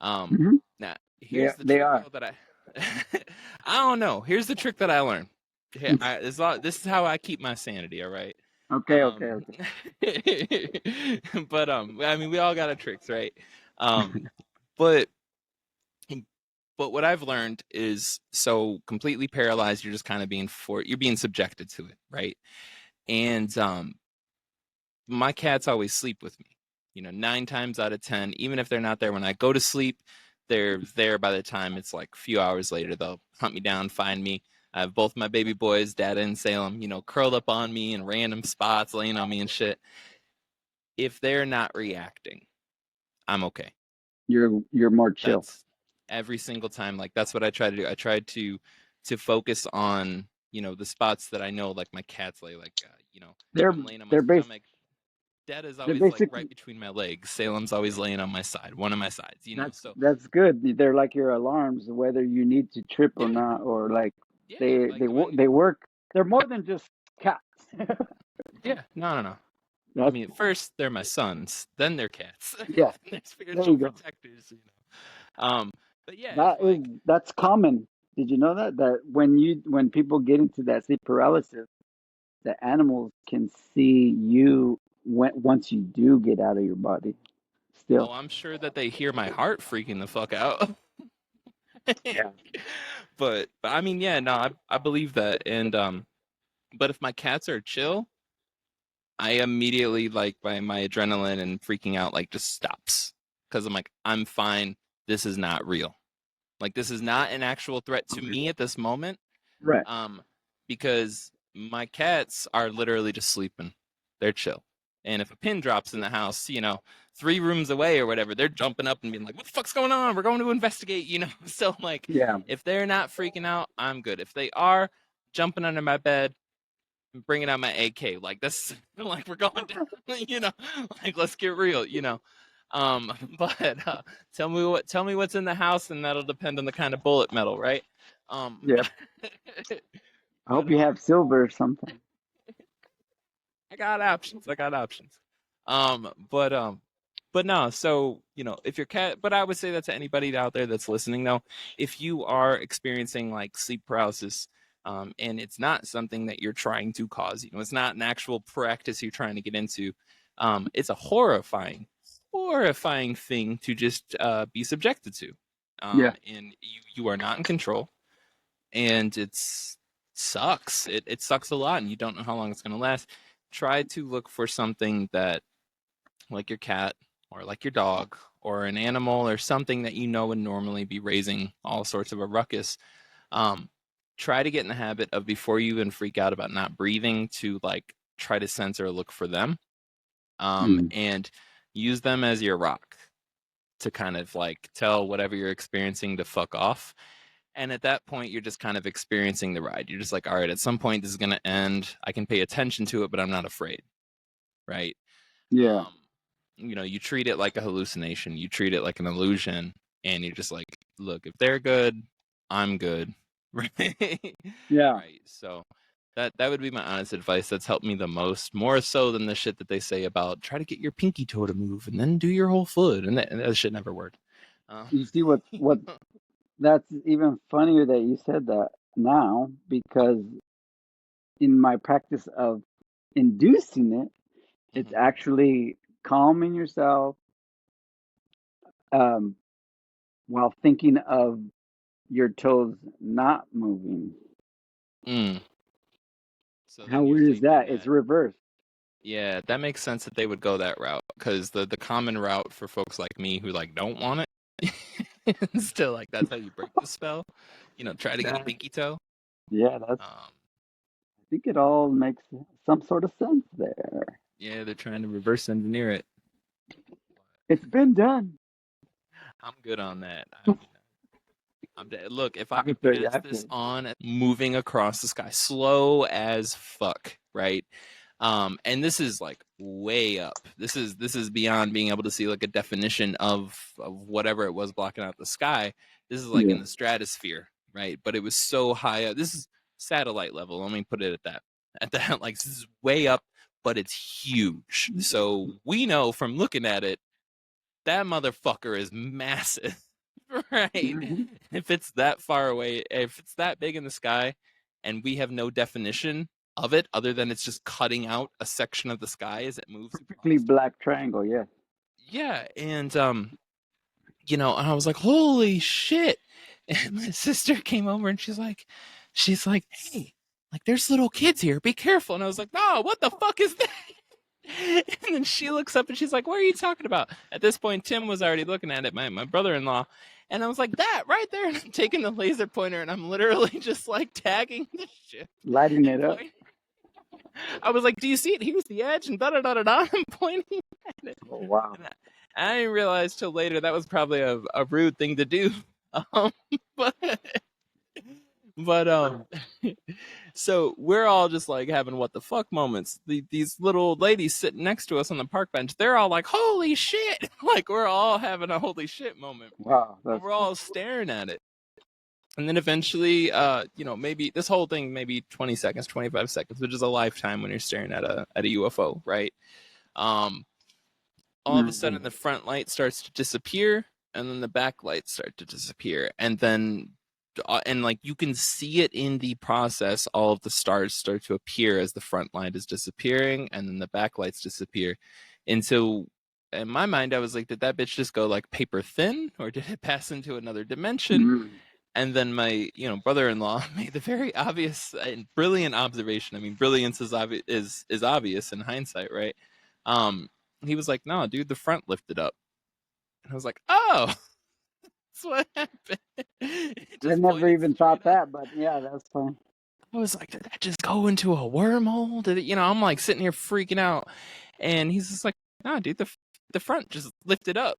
Speaker 3: Mhm.
Speaker 2: Now
Speaker 3: Yeah,
Speaker 2: here's the
Speaker 3: they
Speaker 2: trick
Speaker 3: are.
Speaker 2: though that I don't know. Here's the trick that I learned. This is how I keep my sanity. All right.
Speaker 3: Okay, okay,
Speaker 2: Um,
Speaker 3: okay.
Speaker 2: but I mean, we all got our tricks, right? But what I've learned is, so completely paralyzed, you're just kind of you're being subjected to it, right? And my cats always sleep with me. 9 times out of 10, even if they're not there when I go to sleep, they're there by the time it's like a few hours later. They'll hunt me down, find me. I have both my baby boys, Dada and Salem, curled up on me in random spots, laying on me and shit. If they're not reacting, I'm okay.
Speaker 3: You're more chill.
Speaker 2: That's every single time. Like, that's what I try to do. I try to focus on, the spots that I know, like my cats lay, like, if
Speaker 3: They're
Speaker 2: I'm laying on my
Speaker 3: they're bas
Speaker 2: stomach, Dada's
Speaker 3: they're
Speaker 2: always like right
Speaker 3: basically
Speaker 2: between my legs. Salem's always laying on my side, one of my sides, So
Speaker 3: that's good. They're like your alarms, whether you need to trip or
Speaker 2: yeah,
Speaker 3: not, or like
Speaker 2: yeah, like when,
Speaker 3: they work. They're more than just cats.
Speaker 2: yeah, no. I
Speaker 3: That's
Speaker 2: mean, first they're my sons, then they're cats,
Speaker 3: yeah.
Speaker 2: they're
Speaker 3: There
Speaker 2: spiritual
Speaker 3: you go.
Speaker 2: protectors. But yeah, it's
Speaker 3: That is
Speaker 2: like,
Speaker 3: that's common. Did you know that when people get into that sleep paralysis, the animals can see you once you do get out of your body.
Speaker 2: oh,
Speaker 3: Still,
Speaker 2: I'm sure that they hear my heart freaking the fuck out.
Speaker 3: yeah,
Speaker 2: But I mean, yeah, no, I believe that. And but if my cats are chill, I immediately, like, my adrenaline and freaking out like just stops, because I'm like, I'm fine. This is not real. Like, this is not an actual threat to me at this moment.
Speaker 3: right.
Speaker 2: Um, because my cats are literally just sleeping. They're chill. And if a pin drops in the house, 3 rooms away or whatever, they're jumping up and being like, "What the fuck's going on? We're going to investigate." So, like,
Speaker 3: Yeah,
Speaker 2: if they're not freaking out, I'm good. If they are jumping under my bed, bringing out my AK, like, this, like, we're going down, like, let's get real. But tell me what's in the house, and that'll depend on the kind of bullet metal, right?
Speaker 3: yeah. I
Speaker 2: But
Speaker 3: hope you have silver or something.
Speaker 2: I got options. I got options. But no. So, if your cat, but I would say that to anybody out there that's listening, though, if you are experiencing like sleep paralysis, and it's not something that you're trying to cause, it's not an actual practice you're trying to get into. It's a horrifying thing to just be subjected to,
Speaker 3: Yeah,
Speaker 2: and you are not in control, and sucks. It sucks a lot, and you don't know how long it's going to last. Try to look for something that, like your cat or like your dog or an animal or something that would normally be raising all sorts of a ruckus. Try to get in the habit of, before you even freak out about not breathing, to like try to sense or look for them,
Speaker 3: mm,
Speaker 2: and use them as your rock to kind of like tell whatever you're experiencing to fuck off. And at that point, you're just kind of experiencing the ride. You're just like, all right, at some point, this is going to end. I can pay attention to it, but I'm not afraid. Right.
Speaker 3: yeah,
Speaker 2: Um, you treat it like a hallucination. You treat it like an illusion. And you're just like, look, if they're good, I'm good. Right.
Speaker 3: yeah.
Speaker 2: Right. So that would be my honest advice. That's helped me the most, more so than the shit that they say about try to get your pinky toe to move and then do your whole foot. And that shit never worked.
Speaker 3: You see what that's even funnier that you said that now, because in my practice of inducing it, it's
Speaker 2: Mhm.
Speaker 3: actually calming yourself, um, while thinking of your toes not moving.
Speaker 2: Mm. So
Speaker 3: How
Speaker 2: then you're
Speaker 3: weird is
Speaker 2: thinking
Speaker 3: that? It's
Speaker 2: that,
Speaker 3: reversed.
Speaker 2: yeah, that makes sense that they would go that route, because the common route for folks like me who like don't want it is to, like, that's how you break the spell. Try to get a
Speaker 3: That,
Speaker 2: pinky toe.
Speaker 3: yeah, that's.
Speaker 2: Um,
Speaker 3: I think it all makes some sort of sense there.
Speaker 2: yeah, they're trying to reverse engineer it.
Speaker 3: It's been done.
Speaker 2: I'm good on that. I mean, look, if I
Speaker 3: I
Speaker 2: could
Speaker 3: feel you.
Speaker 2: pass
Speaker 3: I
Speaker 2: this
Speaker 3: feel
Speaker 2: on moving across the sky, slow as fuck, right? And this is like way up. This is beyond being able to see like a definition of whatever it was blocking out the sky. This is like
Speaker 3: you.
Speaker 2: in the stratosphere, right? But it was so high up. This is satellite level. Let me put it at that. at that, like, this is way up, but it's huge. So we know from looking at it, that motherfucker is massive, right?
Speaker 3: Mm-hmm.
Speaker 2: If it's that far away, if it's that big in the sky, and we have no definition of it other than it's just cutting out a section of the sky as it moves
Speaker 3: Perfectly
Speaker 2: across.
Speaker 3: black triangle, yeah.
Speaker 2: Yeah, and and I was like, holy shit. And my sister came over and she's like, hey, like, there's little kids here, be careful. And I was like, no, what the fuck is that? And then she looks up and she's like, what are you talking about? At this point, Tim was already looking at it, my brother-in-law. And I was like, that right there. And I'm taking the laser pointer and I'm literally just like tagging the ship.
Speaker 3: Lighting it up.
Speaker 2: I was like, do you see it? Here's the edge, and da-da-da-da-da. I'm pointing at it.
Speaker 3: Oh, wow.
Speaker 2: And I didn't realize till later that was probably a rude thing to do. But so we're all just like having what the fuck moments. These little old ladies sitting next to us on the park bench, they're all like, holy shit. Like, we're all having a holy shit moment.
Speaker 3: Wow.
Speaker 2: We're all staring at it. And then eventually, maybe this whole thing, maybe 20 seconds, 25 seconds, which is a lifetime when you're staring at a UFO, right? All of a sudden, the front light starts to disappear, and then the back lights start to disappear. And then, like, you can see it in the process, all of the stars start to appear as the front light is disappearing, and then the back lights disappear. And so, in my mind, I was like, did that bitch just go, like, paper thin? Or did it pass into another dimension? And then my, brother-in-law made the very obvious and brilliant observation. I mean, brilliance is obvious in hindsight, right? He was like, "No, dude, the front lifted up." And I was like, "Oh, that's what happened."
Speaker 3: I never even thought that, but yeah, that's fine.
Speaker 2: I was like, "Did that just go into a wormhole? Did it?" I'm like sitting here freaking out, and he's just like, "No, dude, the front just lifted up."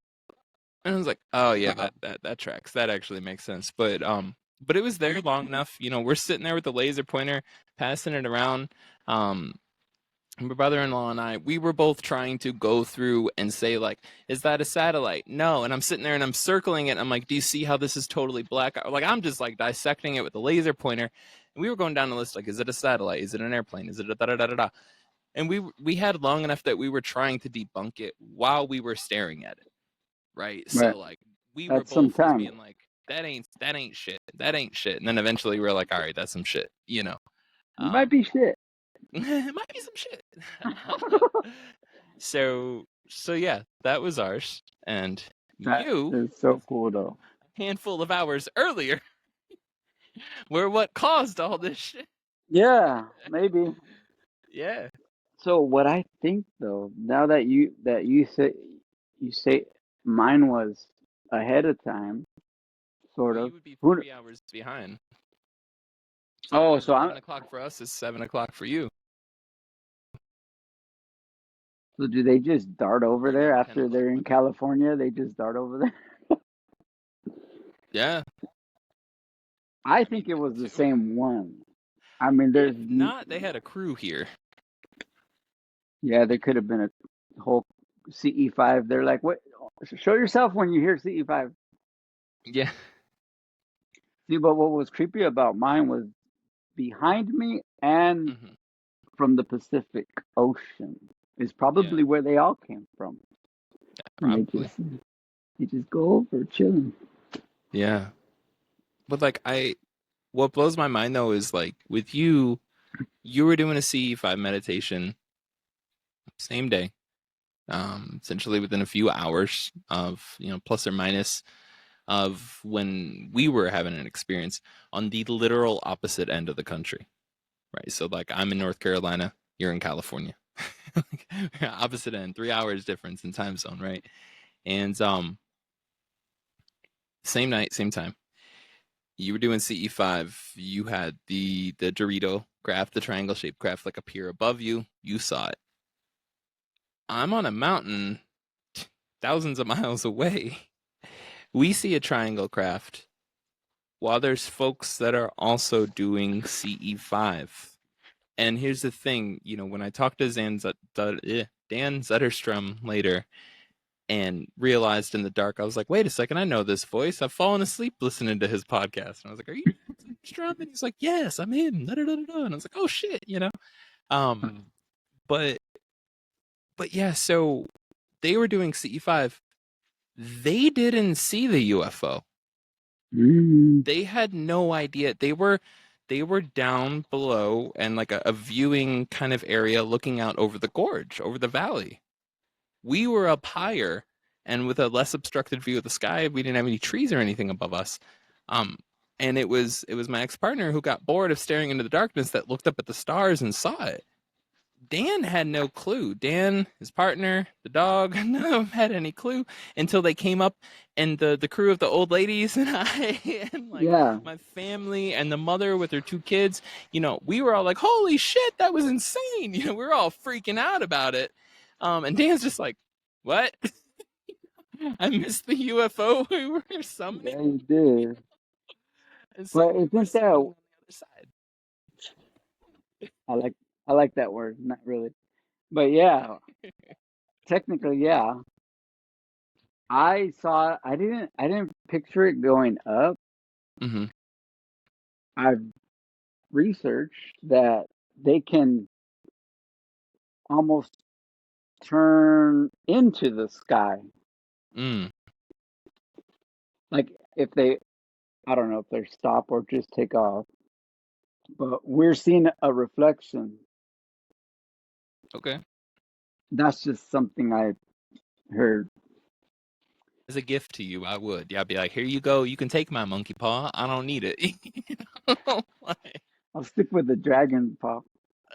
Speaker 2: And I was like, oh yeah, that tracks. That actually makes sense. But it was there long enough. We're sitting there with the laser pointer, passing it around. My brother-in-law and I, we were both trying to go through and say, like, is that a satellite? No. And I'm sitting there and I'm circling it. And I'm like, do you see how this is totally black? Like, I'm just like dissecting it with the laser pointer. And we were going down the list, like, is it a satellite? Is it an airplane? Is it a da-da-da-da-da? And we had long enough that we were trying to debunk it while we were staring at it. Right. So like we were both just being like, that ain't shit. That ain't shit. And then eventually we were like, all right, that's some shit,
Speaker 3: It might be shit.
Speaker 2: It might be some shit. So yeah, that was ours. And
Speaker 3: is so cool though.
Speaker 2: A handful of hours earlier were what caused all this shit.
Speaker 3: Yeah, maybe.
Speaker 2: Yeah.
Speaker 3: So what I think though, now that you say mine was ahead of time, sort of.
Speaker 2: You would be 3 hours behind.
Speaker 3: So
Speaker 2: 11 o'clock for us is 7 o'clock for you.
Speaker 3: So do they just dart over there after they're in California? They just dart over there?
Speaker 2: Yeah.
Speaker 3: I think it was the same one. I mean, there's
Speaker 2: not. They had a crew here.
Speaker 3: Yeah, there could have been a whole CE5. They're like, what? Show yourself when you hear CE5.
Speaker 2: Yeah.
Speaker 3: See, but what was creepy about mine was behind me and from the Pacific Ocean is probably where they all came from.
Speaker 2: Probably.
Speaker 3: They just go over chilling.
Speaker 2: Yeah. But like what blows my mind though is like with you were doing a CE5 meditation same day. Essentially within a few hours of, plus or minus of when we were having an experience on the literal opposite end of the country. Right. So like I'm in North Carolina, you're in California. Opposite end, 3 hours difference in time zone, right? And same night, same time. You were doing CE5. You had the Dorito graph, the triangle shaped graph, like appear above you. You saw it. I'm on a mountain thousands of miles away. We see a triangle craft while there's folks that are also doing CE5. And here's the thing, when I talked to Dan Zetterstrom later and realized in the dark, I was like, wait a second, I know this voice. I've fallen asleep listening to his podcast. And I was like, are you Zetterstrom? And he's like, yes, I'm him. Da, da, da, da. And I was like, oh shit, But yeah, so they were doing CE5. They didn't see the UFO. They had no idea. They were down below and like a viewing kind of area looking out over the gorge, over the valley. We were up higher and with a less obstructed view of the sky. We didn't have any trees or anything above us. And it was my ex-partner who got bored of staring into the darkness that looked up at the stars and saw it. Dan had no clue. Dan, his partner, the dog, none of them had any clue until they came up, and the crew of the old ladies and I, and like my family and the mother with her 2 kids, we were all like, "Holy shit, that was insane!" We were all freaking out about it. And Dan's just like, "What? I missed the UFO we were summoning."
Speaker 3: Yeah, you did.
Speaker 2: And so
Speaker 3: But
Speaker 2: we were
Speaker 3: isn't
Speaker 2: sitting
Speaker 3: that?
Speaker 2: on the other side.
Speaker 3: I like that word. Not really, but yeah, technically, yeah. I saw. I didn't picture it going up.
Speaker 2: Mm-hmm.
Speaker 3: I've researched that they can almost turn into the sky. Like if they, I don't know if they stop or just take off, but we're seeing a reflection.
Speaker 2: Okay.
Speaker 3: That's just something I heard.
Speaker 2: As a gift to you, I would. Yeah, I'd be like, "Here you go. You can take my monkey paw. I don't need it." Like,
Speaker 3: I'll stick with the dragon paw.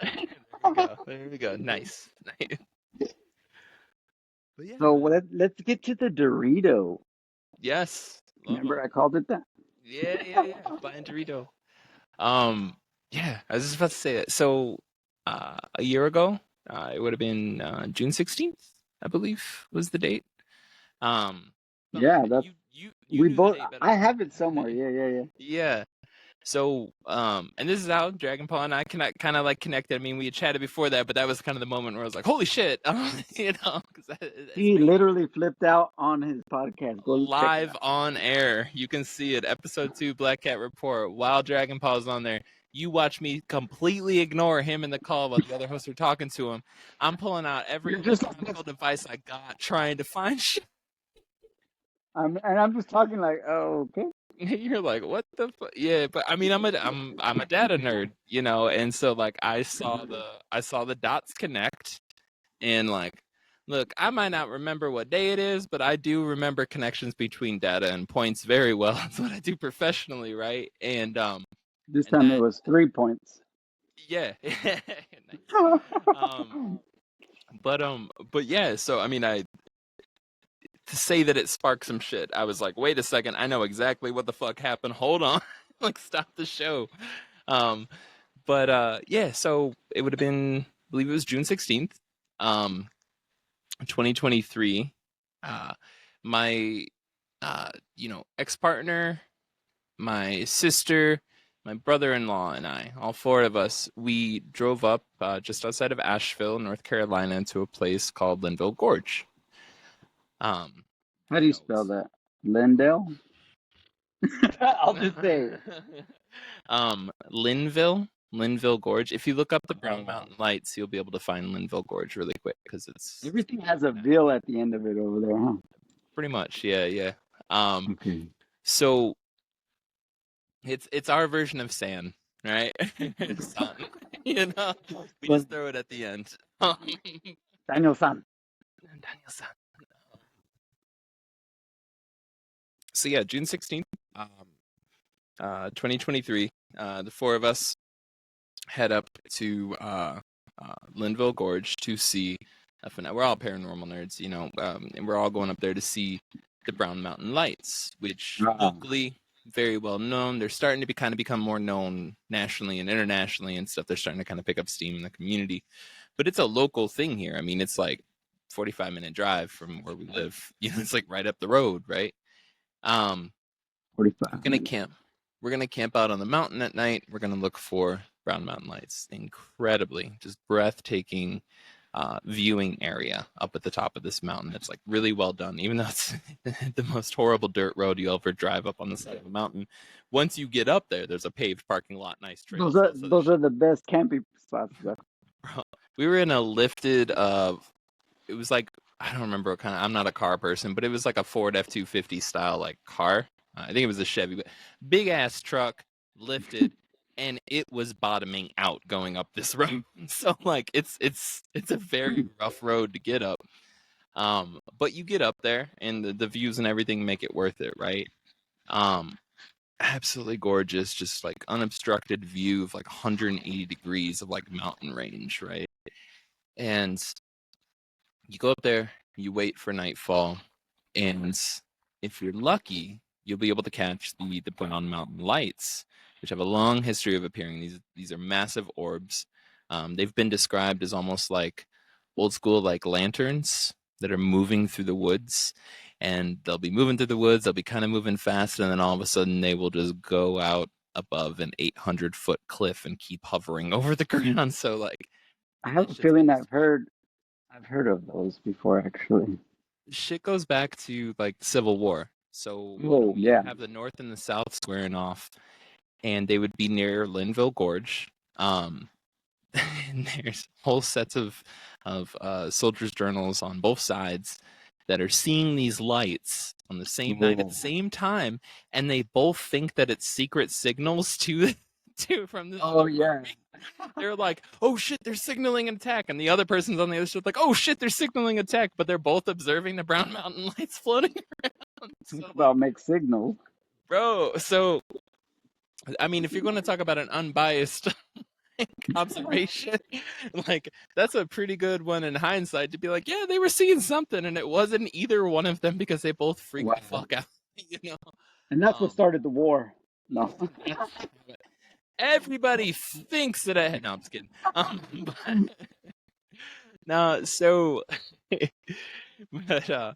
Speaker 2: there we go. There we go. Nice. But yeah,
Speaker 3: So let's get to the Dorito.
Speaker 2: yes, love them.
Speaker 3: Remember I called it that?
Speaker 2: Yeah. Buying Dorito. Yeah, I was just about to say it. So, a year ago, it would have been June 16th, I believe, was the date. But
Speaker 3: Yeah,
Speaker 2: like,
Speaker 3: that's
Speaker 2: you
Speaker 3: we
Speaker 2: knew the
Speaker 3: both.
Speaker 2: date better
Speaker 3: I
Speaker 2: than
Speaker 3: have it somewhere.
Speaker 2: me.
Speaker 3: Yeah.
Speaker 2: Yeah. So, and this is how Dragon Paw and I kind of like connected. I mean, we had chatted before that, but that was kind of the moment where I was like, "Holy shit!" Because
Speaker 3: He literally flipped out on his podcast. Go check it
Speaker 2: live
Speaker 3: out.
Speaker 2: on air. You can see it. Episode 2, Black Cat Report. While Dragon Paw's on there, you watch me completely ignore him in the call while the other hosts are talking to him. I'm pulling out every
Speaker 3: You're just like
Speaker 2: electronic
Speaker 3: this.
Speaker 2: device I got, trying to find shit.
Speaker 3: I'm just talking like, oh, okay.
Speaker 2: You're like, what the fuck? Yeah, but I mean, I'm a data nerd, and so like I saw the dots connect, and like, look, I might not remember what day it is, but I do remember connections between data and points very well. That's what I do professionally, right? And
Speaker 3: This
Speaker 2: and
Speaker 3: time it
Speaker 2: that,
Speaker 3: was 3 points.
Speaker 2: yeah, nice. But yeah. So I mean, to say that it sparked some shit, I was like, wait a second, I know exactly what the fuck happened. Hold on, like stop the show. But yeah, so it would have been, I believe it was June 16th, 2023. My ex-partner, my sister, my brother-in-law, and I, all 4 of us, we drove up just outside of Asheville, North Carolina, to a place called Linville Gorge.
Speaker 3: How do you spell that? Lindell? I'll just say.
Speaker 2: Linville Gorge. If you look up the Brown Mountain Lights, you'll be able to find Linville Gorge really quick because it's
Speaker 3: Everything has a Ville at the end of it over there, huh?
Speaker 2: pretty much, yeah.
Speaker 3: Okay.
Speaker 2: So it's our version of San, right? San, we just throw it at the end.
Speaker 3: Daniel-san.
Speaker 2: Daniel-san. So yeah, June 16th, 2023. The 4 of us head up to Linville Gorge to see we're all paranormal nerds, and we're all going up there to see the Brown Mountain Lights, which locally very well known. They're starting to become more known nationally and internationally and stuff. They're starting to kind of pick up steam in the community, but it's a local thing here. I mean, it's like 45-minute drive from where we live. It's like right up the road, right?
Speaker 3: 45.
Speaker 2: We're gonna camp out on the mountain at night. We're gonna look for Brown Mountain Lights. Incredibly, just breathtaking viewing area up at the top of this mountain. It's like really well done, even though it's the most horrible dirt road you'll ever drive up on the side of a mountain. Once you get up there, there's a paved parking lot, nice trails.
Speaker 3: Those are the best camping spots, though.
Speaker 2: We were in a lifted it was like, I don't remember what kind of, I'm not a car person, but it was like a Ford F-250 style like car. I think it was a Chevy, but big ass truck, lifted, and it was bottoming out going up this road. So like it's a very rough road to get up. But you get up there and the views and everything make it worth it, right? Um, Absolutely gorgeous, just like unobstructed view of like 180 degrees of like mountain range, right? And you go up there, you wait for nightfall, and if you're lucky, you'll be able to catch the Brown Mountain Lights, which have a long history of appearing. These are massive orbs. They've been described as almost like old school like lanterns that are moving through the woods, and they'll be moving through the woods. They'll be kind of moving fast, and then all of a sudden they will just go out above an 800-foot cliff and keep hovering over the ground. So like
Speaker 3: I
Speaker 2: that
Speaker 3: have a
Speaker 2: shit's
Speaker 3: feeling
Speaker 2: kind of
Speaker 3: I've heard of those before, actually.
Speaker 2: shit goes back to like the Civil War. So
Speaker 3: Oh,
Speaker 2: we
Speaker 3: yeah.
Speaker 2: have the North and the South squaring off, and they would be near Linville Gorge. And there's whole sets of soldiers' journals on both sides that are seeing these lights on the same night at the same time, and they both think that it's secret signals to from the
Speaker 3: Oh,
Speaker 2: other
Speaker 3: yeah.
Speaker 2: army. They're like, "Oh shit, they're signaling an attack," and the other person's on the other side like, "Oh shit, they're signaling attack," but they're both observing the Brown Mountain Lights floating around. So,
Speaker 3: Talk about mixed signals.
Speaker 2: bro, so I mean, if you're going to talk about an unbiased observation, like that's a pretty good one in hindsight to be like, yeah, they were seeing something, and it wasn't either one of them because they both freaked the
Speaker 3: Wow.
Speaker 2: fuck out, you know.
Speaker 3: And that's what started the war. No.
Speaker 2: Everybody thinks that I. No, I'm just kidding. But, no, so, but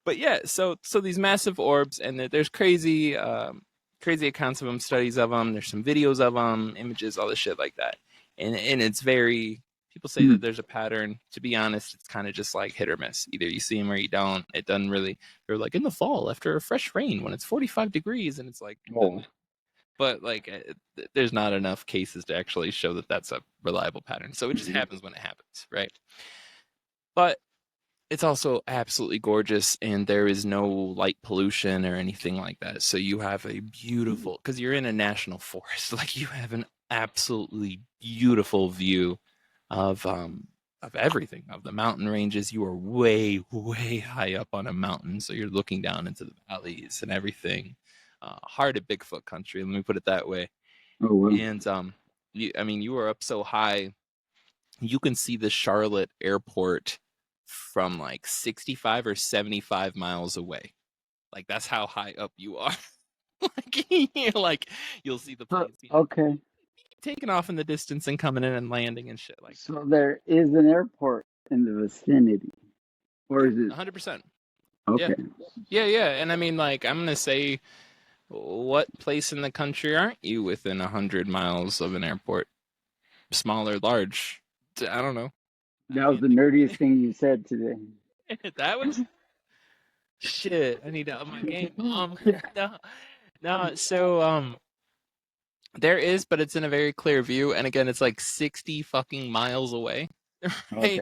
Speaker 2: but yeah, so these massive orbs, and there's crazy crazy accounts of them, studies of them. There's some videos of them, images, all this shit like that, and it's very. People say that there's a pattern. To be honest, it's kind of just like hit or miss. Either you see them or you don't. It doesn't really. They're like in the fall after a fresh rain when it's 45 degrees, and it's like.
Speaker 3: Oh.
Speaker 2: But like, there's not enough cases to actually show that that's a reliable pattern. So it just happens when it happens, right? But it's also absolutely gorgeous, and there is no light pollution or anything like that. So you have a beautiful, because you're in a national forest, like you have an absolutely beautiful view of everything, of the mountain ranges. You are way, way high up on a mountain, so you're looking down into the valleys and everything. Hard at Bigfoot country, let me put it that way.
Speaker 3: Oh, wow.
Speaker 2: And I mean, you are up so high, you can see the Charlotte airport from like 65 or 75 miles away. Like that's how high up you are. like you'll see the planes
Speaker 3: Okay.
Speaker 2: taking off in the distance and coming in and landing and shit like.
Speaker 3: So there is an airport in the vicinity, or is it
Speaker 2: 100%.
Speaker 3: okay?
Speaker 2: Yeah. And I mean, like, I'm gonna say, what place in the country aren't you within 100 miles of an airport? Small or large? I don't know.
Speaker 3: That was the nerdiest thing you said today.
Speaker 2: That was shit. I need to up my game. No. So there is, but it's in a very clear view, and again, it's like 60 fucking miles away, right?
Speaker 3: Okay.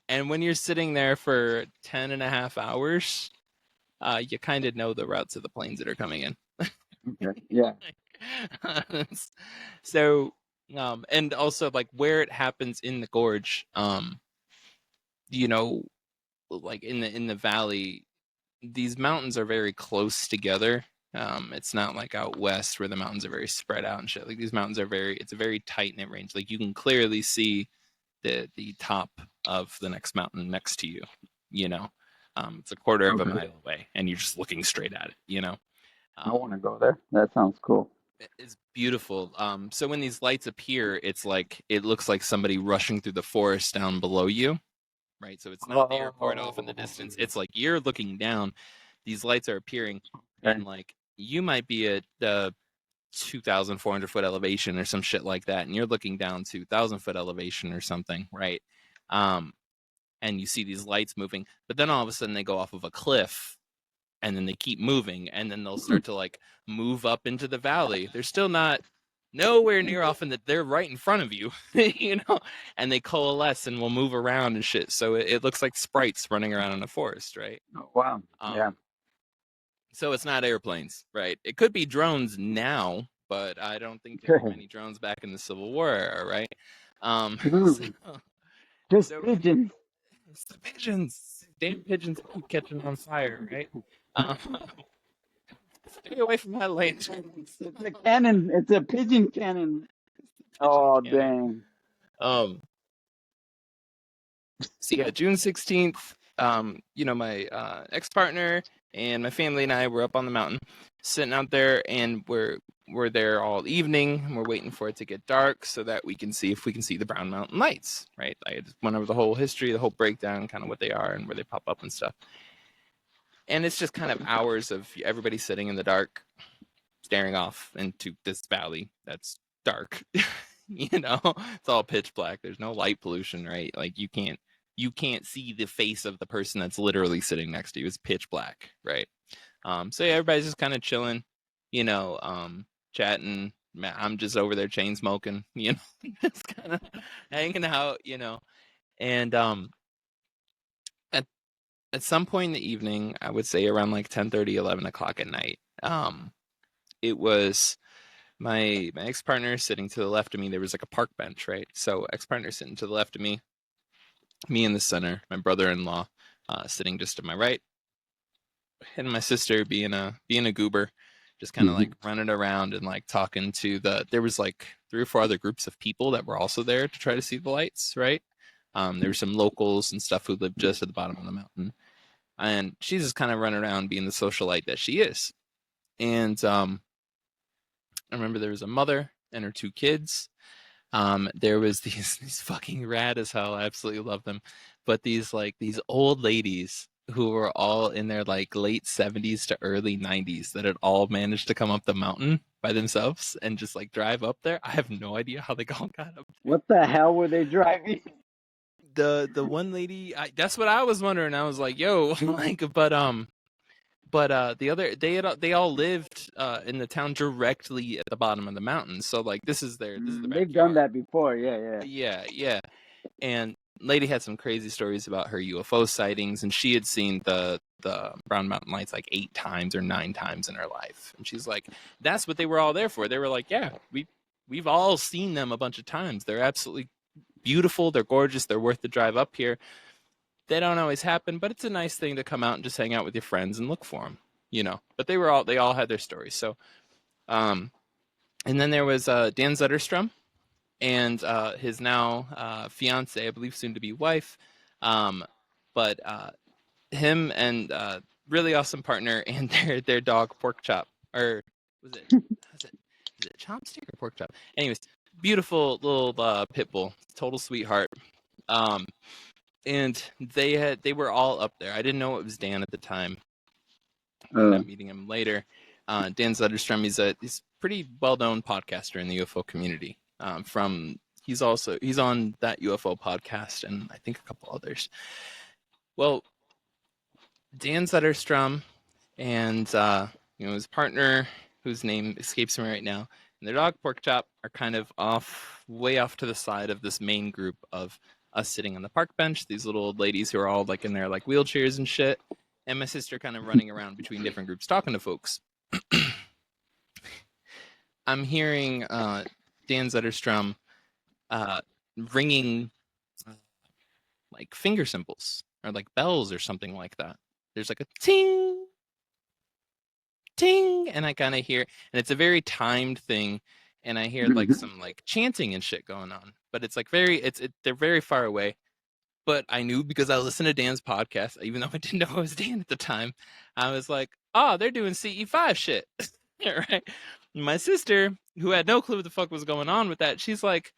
Speaker 2: And when you're sitting there for 10 and a half hours, you kind of know the routes of the planes that are coming in.
Speaker 3: Okay. Yeah.
Speaker 2: So, and also like where it happens in the gorge, you know, like in the valley, these mountains are very close together. It's not like out west where the mountains are very spread out and shit. Like these mountains are it's a very tight knit range. Like you can clearly see the top of the next mountain next to you. You know, it's a quarter of a mile away, and you're just looking straight at it. You know,
Speaker 3: I want to go there. That sounds cool.
Speaker 2: it's beautiful. So when these lights appear, it's like it looks like somebody rushing through the forest down below you. Right, so it's not the airport off in the distance. It's like you're looking down. These lights are appearing, and like you might be at 2,400 foot elevation or some shit like that, and you're looking down to 1,000 foot elevation or something, right? And you see these lights moving, but then all of a sudden they go off of a cliff, and then they keep moving, and then they'll start to like move up into the valley. They're still not nowhere near often that they're right in front of you, you know, and they coalesce and will move around and shit. So it looks like sprites running around in a forest, right?
Speaker 3: Oh, wow. Yeah.
Speaker 2: So it's not airplanes, right? It could be drones now, but I don't think there were many drones back in the Civil War era, right? So,
Speaker 3: Just
Speaker 2: so
Speaker 3: pigeons.
Speaker 2: it's the pigeons, damn pigeons keep catching on fire, right? Stay away from my lanterns.
Speaker 3: It's a cannon. It's a pigeon cannon. Oh, dang.
Speaker 2: So yeah, June 16th, you know, my ex-partner and my family and I were up on the mountain sitting out there, and we're there all evening, and we're waiting for it to get dark so that we can see if we can see the Brown Mountain Lights, right? I just went over the whole history, the whole breakdown, kind of what they are and where they pop up and stuff. And it's just kind of hours of everybody sitting in the dark, staring off into this valley that's dark. You know, it's all pitch black. There's no light pollution, right? Like you can't see the face of the person that's literally sitting next to you. It's pitch black, right? So yeah, everybody's just kind of chilling, you know, chatting. I'm just over there chain smoking, you know, just kind of hanging out, you know. And at some point in the evening, I would say around like 10:30, 11 o'clock at night, it was my ex-partner sitting to the left of me. There was like a park bench, right? So ex-partner sitting to the left of me in the center, my brother-in-law sitting just to my right, and my sister being a goober, just kind of like running around and like talking to there was like 3 or 4 other groups of people that were also there to try to see the lights, right? There were some locals and stuff who lived just at the bottom of the mountain, and she's just kind of running around being the socialite that she is. And I remember there was a mother and her 2 kids. There was these fucking rad as hell. I absolutely love them. But these old ladies who were all in their like late 70s to early 90s that had all managed to come up the mountain by themselves and just like drive up there. I have no idea how they all got up there.
Speaker 3: What the hell were they driving?
Speaker 2: The one lady, that's what I was wondering. I was like, yo, like, but the other they all lived in the town directly at the bottom of the mountain. So like this is their backyard.
Speaker 3: They've done that before. Yeah.
Speaker 2: And lady had some crazy stories about her UFO sightings, and she had seen the Brown Mountain Lights like 8 times or 9 times in her life. And she's like, that's what they were all there for. They were like, yeah, we've all seen them a bunch of times. They're absolutely beautiful. They're gorgeous. They're worth the drive up here. They don't always happen, but it's a nice thing to come out and just hang out with your friends and look for them, you know. But they all had their stories. So, and then there was Dan Zetterstrom and his now fiance, I believe soon to be wife, but him and really awesome partner and their dog Pork Chop, or was it Chopstick or Pork Chop? Anyways, beautiful little pit bull, total sweetheart. And they were all up there. I didn't know it was Dan at the time. I ended up meeting him later. Dan Zetterstrom, he's a pretty well-known podcaster in the UFO community. He's on that UFO podcast and I think a couple others. Well, Dan Zetterstrom and his partner, whose name escapes me right now, and their dog Pork Chop are kind of way off to the side of this main group of us sitting on the park bench. These little old ladies who are all like in their like wheelchairs and shit, and my sister kind of running around between different groups talking to folks. I'm hearing Dan Zetterstrom ringing like finger symbols or like bells or something like that. There's like a ting, ting, and I kind of hear, and it's a very timed thing, and I hear like some like chanting and shit going on, but it's like they're very far away. But I knew because I listened to Dan's podcast, even though I didn't know it was Dan at the time. I was like, oh, they're doing CE5 shit. Right? My sister, who had no clue what the fuck was going on with that, she's like,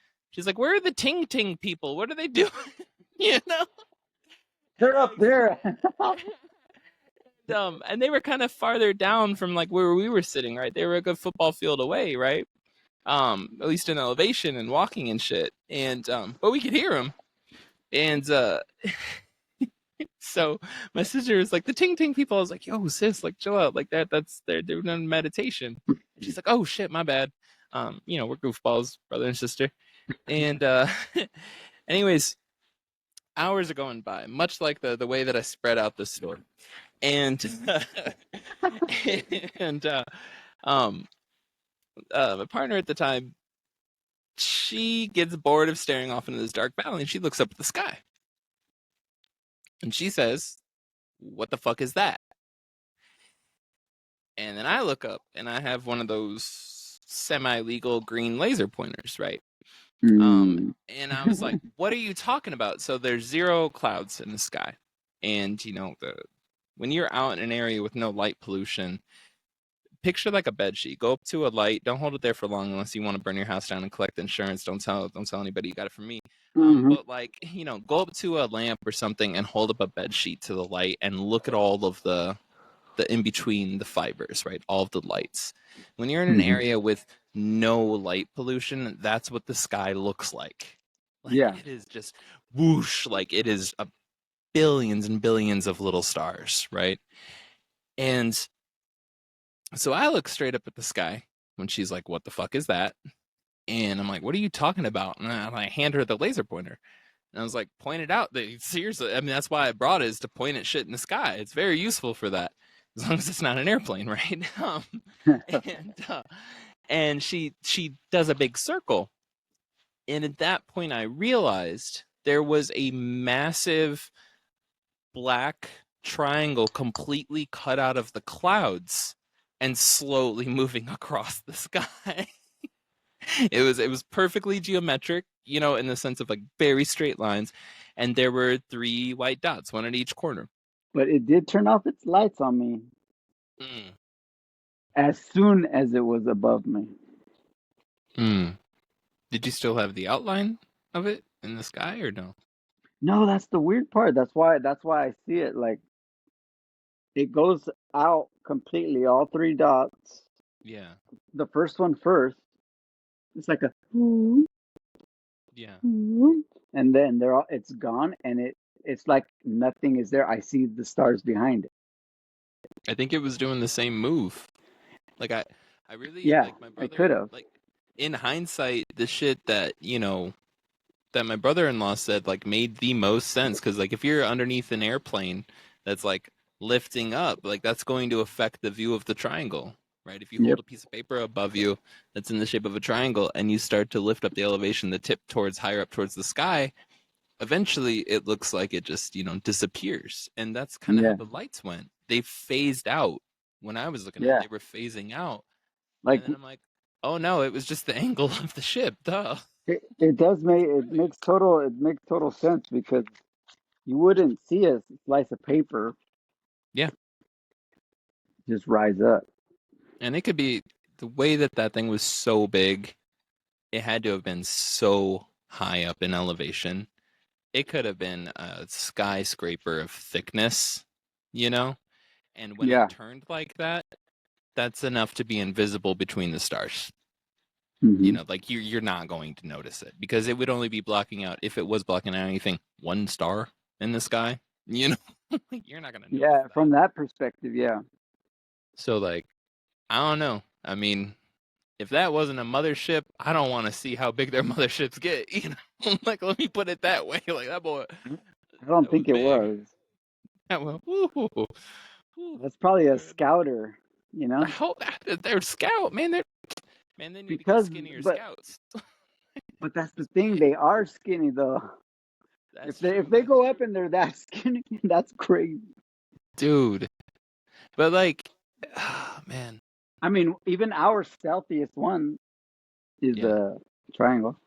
Speaker 2: where are the ting ting people? What are they doing? You know?
Speaker 3: They're up there.
Speaker 2: And they were kind of farther down from like where we were sitting, right? They were a good football field away, right? At least in elevation and walking and shit. And but we could hear them. And so my sister was like, the ting ting people. I was like, yo, sis, like chill out, like they're doing meditation. And she's like, oh shit, my bad. We're goofballs, brother and sister. And anyways, hours are going by, much like the way that I spread out this story. And and my partner at the time, she gets bored of staring off into this dark valley, and she looks up at the sky. And she says, "What the fuck is that?" And then I look up, and I have one of those semi-legal green laser pointers, right?
Speaker 3: Mm.
Speaker 2: And I was like, "What are you talking about?" So there's zero clouds in the sky, and when you're out in an area with no light pollution, picture like a bed sheet. Go up to a light. Don't hold it there for long unless you want to burn your house down and collect insurance. Don't tell anybody you got it from me. But go up to a lamp or something and hold up a bed sheet to the light and look at all of the in between the fibers, right? All of the lights. When you're in an area with no light pollution, that's what the sky looks like.
Speaker 3: Yeah.
Speaker 2: It is just whoosh, like it is billions and billions of little stars, right? And so I look straight up at the sky when she's like, "What the fuck is that?" And I'm like, "What are you talking about?" And I hand her the laser pointer. And I was like, point it out. Seriously, I mean, that's why I brought it, is to point at shit in the sky. It's very useful for that, as long as it's not an airplane, right? And she does a big circle. And at that point, I realized there was a massive black triangle completely cut out of the clouds and slowly moving across the sky. It was perfectly geometric, in the sense of like very straight lines, and there were 3 white dots, one at each corner.
Speaker 3: But it did turn off its lights on me as soon as it was above me.
Speaker 2: Did you still have the outline of it in the sky or no?
Speaker 3: No, that's the weird part. That's why I see it like it goes out completely, all 3 dots.
Speaker 2: Yeah.
Speaker 3: The first one first. It's like a
Speaker 2: Yeah.
Speaker 3: and then it's gone, and it's like nothing is there. I see the stars behind it.
Speaker 2: I think it was doing the same move. Like I really
Speaker 3: Yeah,
Speaker 2: like my
Speaker 3: it could
Speaker 2: brother,
Speaker 3: have.
Speaker 2: like in hindsight, the shit that, that my brother-in-law said like made the most sense, because like if you're underneath an airplane that's like lifting up, like that's going to affect the view of the triangle, right? If you hold
Speaker 3: Yep.
Speaker 2: a piece of paper above you that's in the shape of a triangle and you start to lift up the elevation, the tip towards higher up towards the sky, eventually it looks like it just disappears. And that's kind of how
Speaker 3: Yeah.
Speaker 2: the lights went. They phased out. When I was looking at it,
Speaker 3: Yeah.
Speaker 2: they were phasing out.
Speaker 3: Like
Speaker 2: And then I'm like, oh no, it was just the angle of the ship. Duh.
Speaker 3: it does make it
Speaker 2: Brilliant.
Speaker 3: makes total sense, because you wouldn't see a slice of paper
Speaker 2: Yeah.
Speaker 3: just rise up.
Speaker 2: And it could be the way that that thing was so big, it had to have been so high up in elevation. It could have been a skyscraper of thickness, you know? And when it
Speaker 3: Yeah.
Speaker 2: turned like that, that's enough to be invisible between the stars.
Speaker 3: Hmm.
Speaker 2: Like you're not going to notice it, because it would only be blocking out, if it was blocking out anything, 1 star in the sky. Like, you're not going to notice
Speaker 3: Yeah,
Speaker 2: that.
Speaker 3: from that perspective, yeah.
Speaker 2: So like, I don't know. I mean, if that wasn't a mothership, I don't want to see how big their motherships get. Like, let me put it that way. Like that boy,
Speaker 3: I don't
Speaker 2: that was
Speaker 3: think it
Speaker 2: big.
Speaker 3: was.
Speaker 2: That went, woo, woo, woo.
Speaker 3: That's probably a
Speaker 2: Good.
Speaker 3: scouter, you
Speaker 2: I
Speaker 3: know?
Speaker 2: hope they're scout, man. They need to get
Speaker 3: Because
Speaker 2: skinnier
Speaker 3: but
Speaker 2: scouts.
Speaker 3: that's the
Speaker 2: It's
Speaker 3: thing,
Speaker 2: big.
Speaker 3: they are skinny though.
Speaker 2: That's
Speaker 3: If
Speaker 2: true.
Speaker 3: they
Speaker 2: That's
Speaker 3: go up
Speaker 2: true,
Speaker 3: and they're that skinny, that's crazy.
Speaker 2: dude. But like, oh, man.
Speaker 3: I mean, even our stealthiest one is
Speaker 2: Yeah.
Speaker 3: a triangle.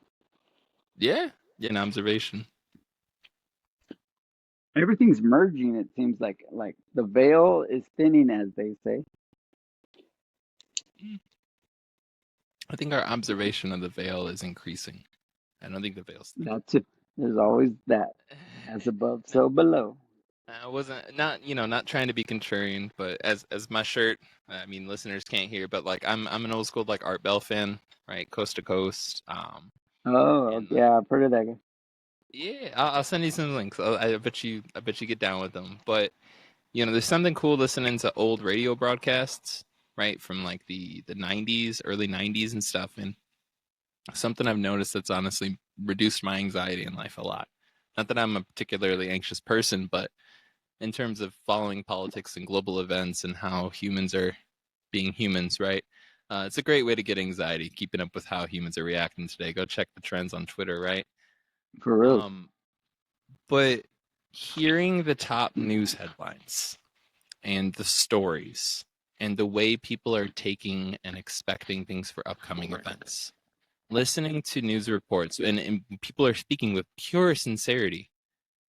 Speaker 2: Yeah. Yeah. An observation.
Speaker 3: Everything's merging, it seems like the veil is thinning, as they say.
Speaker 2: I think our observation of the veil is increasing. I don't think the veil's thinning.
Speaker 3: That's it. There's always that. As above, so below.
Speaker 2: I wasn't not trying to be contrarian, but as my shirt, I mean, listeners can't hear, but like I'm an old school like Art Bell fan, right? Coast to coast.
Speaker 3: Oh,
Speaker 2: And like,
Speaker 3: yeah, I've heard of that guy.
Speaker 2: yeah, I'll send you some links. I bet you get down with them. But there's something cool listening to old radio broadcasts, right? From like the 90s, early 90s and stuff. And something I've noticed that's honestly reduced my anxiety in life a lot. Not that I'm a particularly anxious person, but in terms of following politics and global events and how humans are being humans, right? It's a great way to get anxiety, keeping up with how humans are reacting today. Go check the trends on Twitter, right?
Speaker 3: For real.
Speaker 2: But hearing the top news headlines and the stories and the way people are taking and expecting things for upcoming events, listening to news reports, and people are speaking with pure sincerity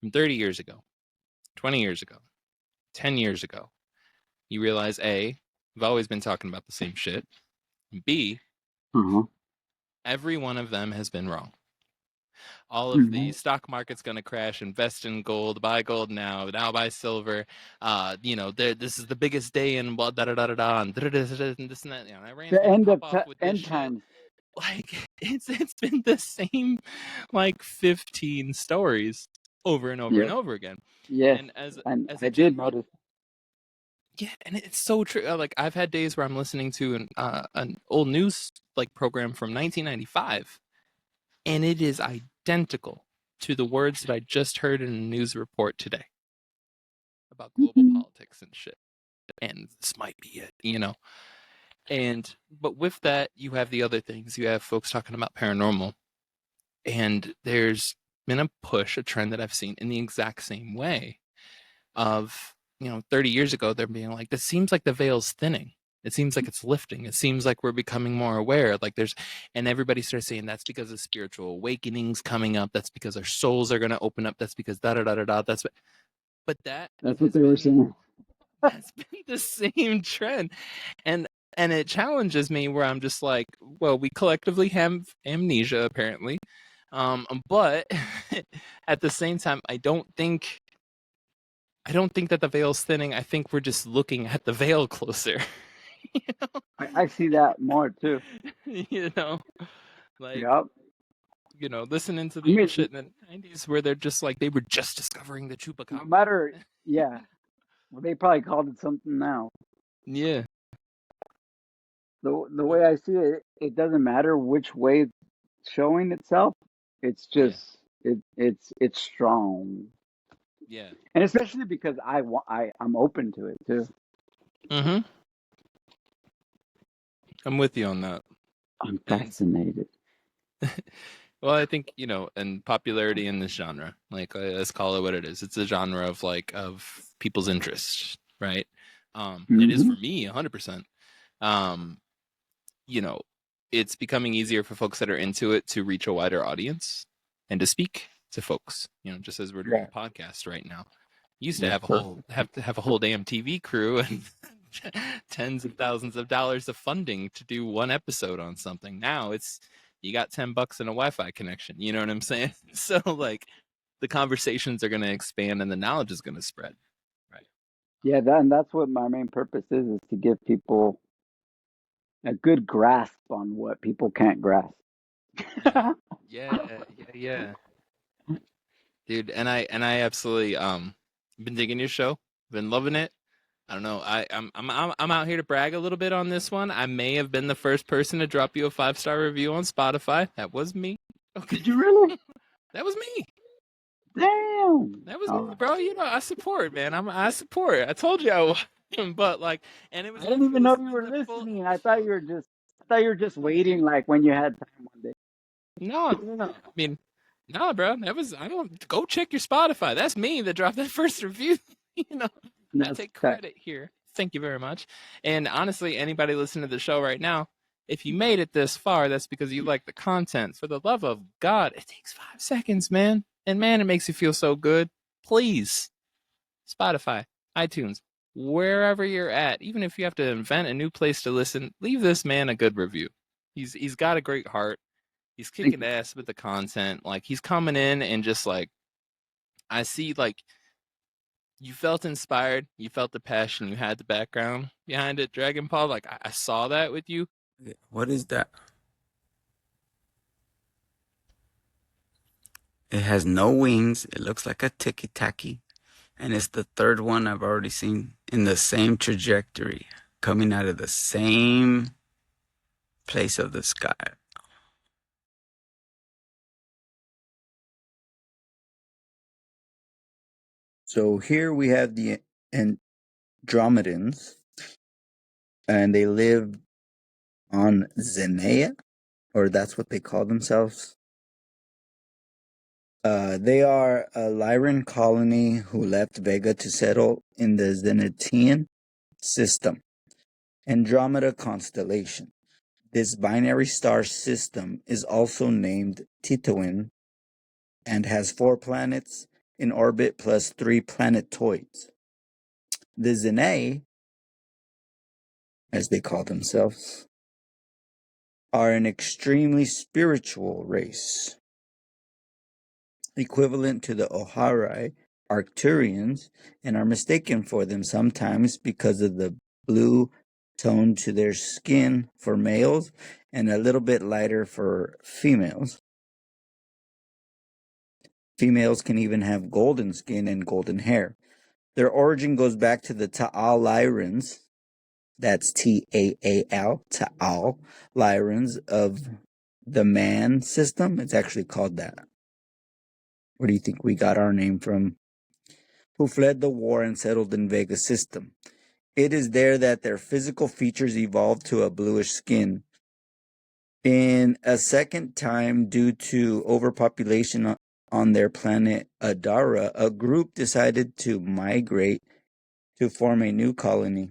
Speaker 2: from 30 years ago, 20 years ago, 10 years ago, you realize A, we've always been talking about the same shit. B, every one of them has been wrong. All of the stock market's going to crash, invest in gold, buy gold now buy silver. This is the biggest day in blah, da da da da da, and this and that. Iran's
Speaker 3: The
Speaker 2: going to
Speaker 3: end
Speaker 2: pop
Speaker 3: of
Speaker 2: off with this
Speaker 3: end
Speaker 2: shit.
Speaker 3: times.
Speaker 2: Like it's been the same like 15 stories over and over and over again.
Speaker 3: Yes,
Speaker 2: And as
Speaker 3: I
Speaker 2: a
Speaker 3: did
Speaker 2: general,
Speaker 3: notice.
Speaker 2: yeah, and it's so true. Like I've had days where I'm listening to an old news like program from 1995, and it is identical to the words that I just heard in a news report today about global politics and shit. And this might be it. But with that, you have the other things. You have folks talking about paranormal, and there's been a push, a trend that I've seen in the exact same way of 30 years ago, they're being like, this seems like the veil's thinning. It seems like it's lifting. It seems like we're becoming more aware. And everybody starts saying that's because of spiritual awakenings coming up. That's because our souls are going to open up. That's because da da da da da. That's
Speaker 3: what they were saying.
Speaker 2: That's been the same trend, and it challenges me where I'm just like, well, we collectively have amnesia apparently, but at the same time, I don't think that the veil's thinning. I think we're just looking at the veil closer.
Speaker 3: I see that more too.
Speaker 2: Like,
Speaker 3: Yep.
Speaker 2: listening to the old shit in the 90s where they're just like, they were just discovering the chupacabra.
Speaker 3: No matter, yeah. Well, they probably called it something now.
Speaker 2: Yeah.
Speaker 3: The way I see it, it doesn't matter which way it's showing itself. It's just it's strong.
Speaker 2: Yeah.
Speaker 3: And especially because I'm open to it too.
Speaker 2: Mm-hmm. I'm with you on that.
Speaker 3: I'm fascinated.
Speaker 2: Well, I think, and popularity in this genre, like let's call it what it is. It's a genre of people's interest, right? It is for me 100%. It's becoming easier for folks that are into it to reach a wider audience and to speak to folks, just as we're doing a podcast right now. Used to have a whole damn TV crew and tens of thousands of dollars of funding to do one episode on something. Now it's you got $10 and a Wi-Fi connection. You know what I'm saying? So like the conversations are going to expand and the knowledge is going to spread. Right.
Speaker 3: Yeah, and that's what my main purpose is to give people a good grasp on what people can't grasp.
Speaker 2: Yeah. Dude, and I absolutely been digging your show. Been loving it. I don't know. I'm out here to brag a little bit on this one. I may have been the first person to drop you a 5-star review on Spotify. That was me.
Speaker 3: Okay. Did you really?
Speaker 2: That was me.
Speaker 3: Damn.
Speaker 2: That was me, bro. I support, man. I support. I told you I was. But and it was.
Speaker 3: I didn't even know you were listening. I thought you were just waiting, like when you had time one day.
Speaker 2: No. I mean, no, bro. I don't go check your Spotify. That's me that dropped that first review. I take credit here. Thank you very much. And honestly, anybody listening to the show right now, if you made it this far, that's because you like the content. For the love of God, it takes 5 seconds, man. And man, it makes you feel so good. Please, Spotify, iTunes, wherever you're at, even if you have to invent a new place to listen, leave this man a good review. He's got a great heart. He's kicking ass with the content. Like he's coming in and just like I see like you felt inspired, you felt the passion, you had the background behind it, Dragon Paul. Like I saw that with you.
Speaker 1: What is that? It has no wings. It looks like a Tic Tac, and it's the third one I've already seen in the same trajectory.
Speaker 3: coming out of the same place of the sky. So here we have the Andromedans, and they live on Zenea, or that's what they call themselves. They are a Lyran colony who left Vega to settle in the Zenitian system, Andromeda constellation. This binary star system is also named Titouan and has 4 planets in orbit plus 3 planetoids. The Zenae, as they call themselves, are an extremely spiritual race, equivalent to the Oharai Arcturians, and are mistaken for them sometimes because of the blue tone to their skin for males and a little bit lighter for females. Females can even have golden skin and golden hair. Their origin goes back to the Ta'al Lyrans, that's Taal, Ta'al Lyrans of the Man system. It's actually called that. Where do you think we got our name from? Who fled the war and settled in Vega system. It is there that their physical features evolved to a bluish skin. In a second time, due to overpopulation on their planet Adara, a group decided to migrate to form a new colony.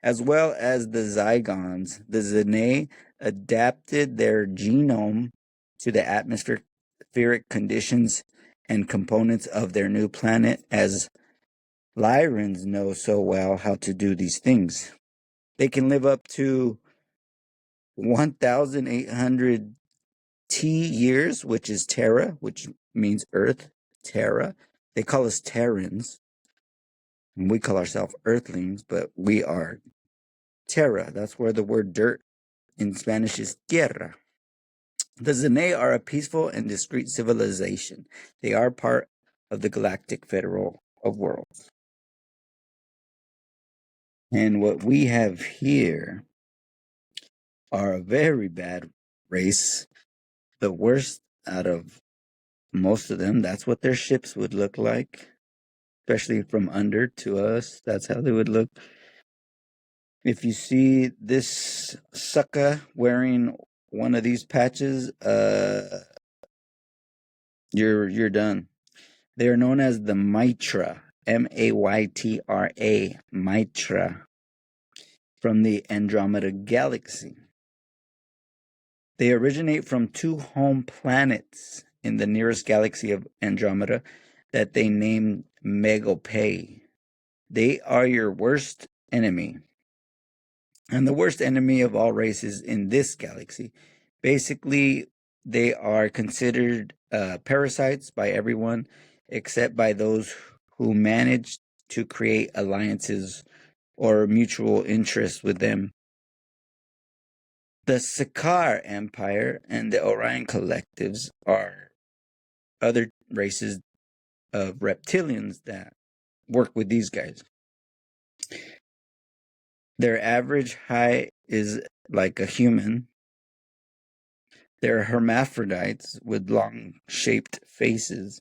Speaker 3: As well as the Zygons, the Zene adapted their genome to the atmospheric conditions and components of their new planet, as Lyrans know so well how to do these things. They can live up to 1,800 T years, which is Terra, which means Earth, Terra. They call us Terrans, and we call ourselves Earthlings, but we are Terra. That's where the word dirt in Spanish is tierra. The Zene are a peaceful and discreet civilization. They are part of the Galactic Federal of Worlds. And what we have here are a very bad race, the worst out of most of them. That's what their ships would look like, especially from under to us. That's how they would look. If you see this sucker wearing one of these patches, you're done. They are known as the Mitra, Maytra, Mitra, from the Andromeda Galaxy. They originate from 2 home planets in the nearest galaxy of Andromeda that they named Megapae. They are your worst enemy, and the worst enemy of all races in this galaxy. Basically, they are considered parasites by everyone except by those who manage to create alliances or mutual interests with them. The Sakaar Empire and the Orion Collectives are other races of reptilians that work with these guys. Their average height is like a human. They're hermaphrodites with long-shaped faces,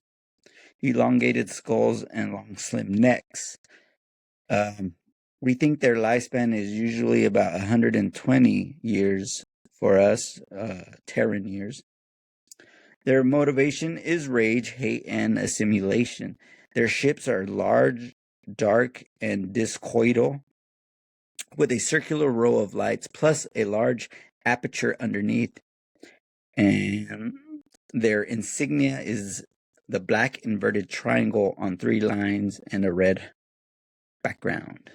Speaker 3: elongated skulls, and long, slim necks. We think their lifespan is usually about 120 years for us, Terran years. Their motivation is rage, hate, and assimilation. Their ships are large, dark, and discoidal, with a circular row of lights plus a large aperture underneath. And their insignia is the black inverted triangle on 3 lines and a red background.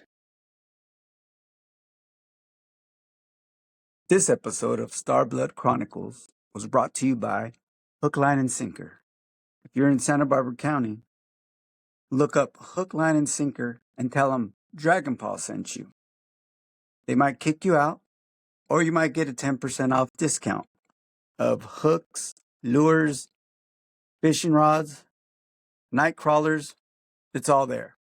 Speaker 3: This episode of Starblood Chronicles was brought to you by Hook, Line, and Sinker. If you're in Santa Barbara County, look up Hook, Line, and Sinker and tell them Dragon Paw sent you. They might kick you out, or you might get a 10% off discount of hooks, lures, fishing rods, night crawlers. It's all there.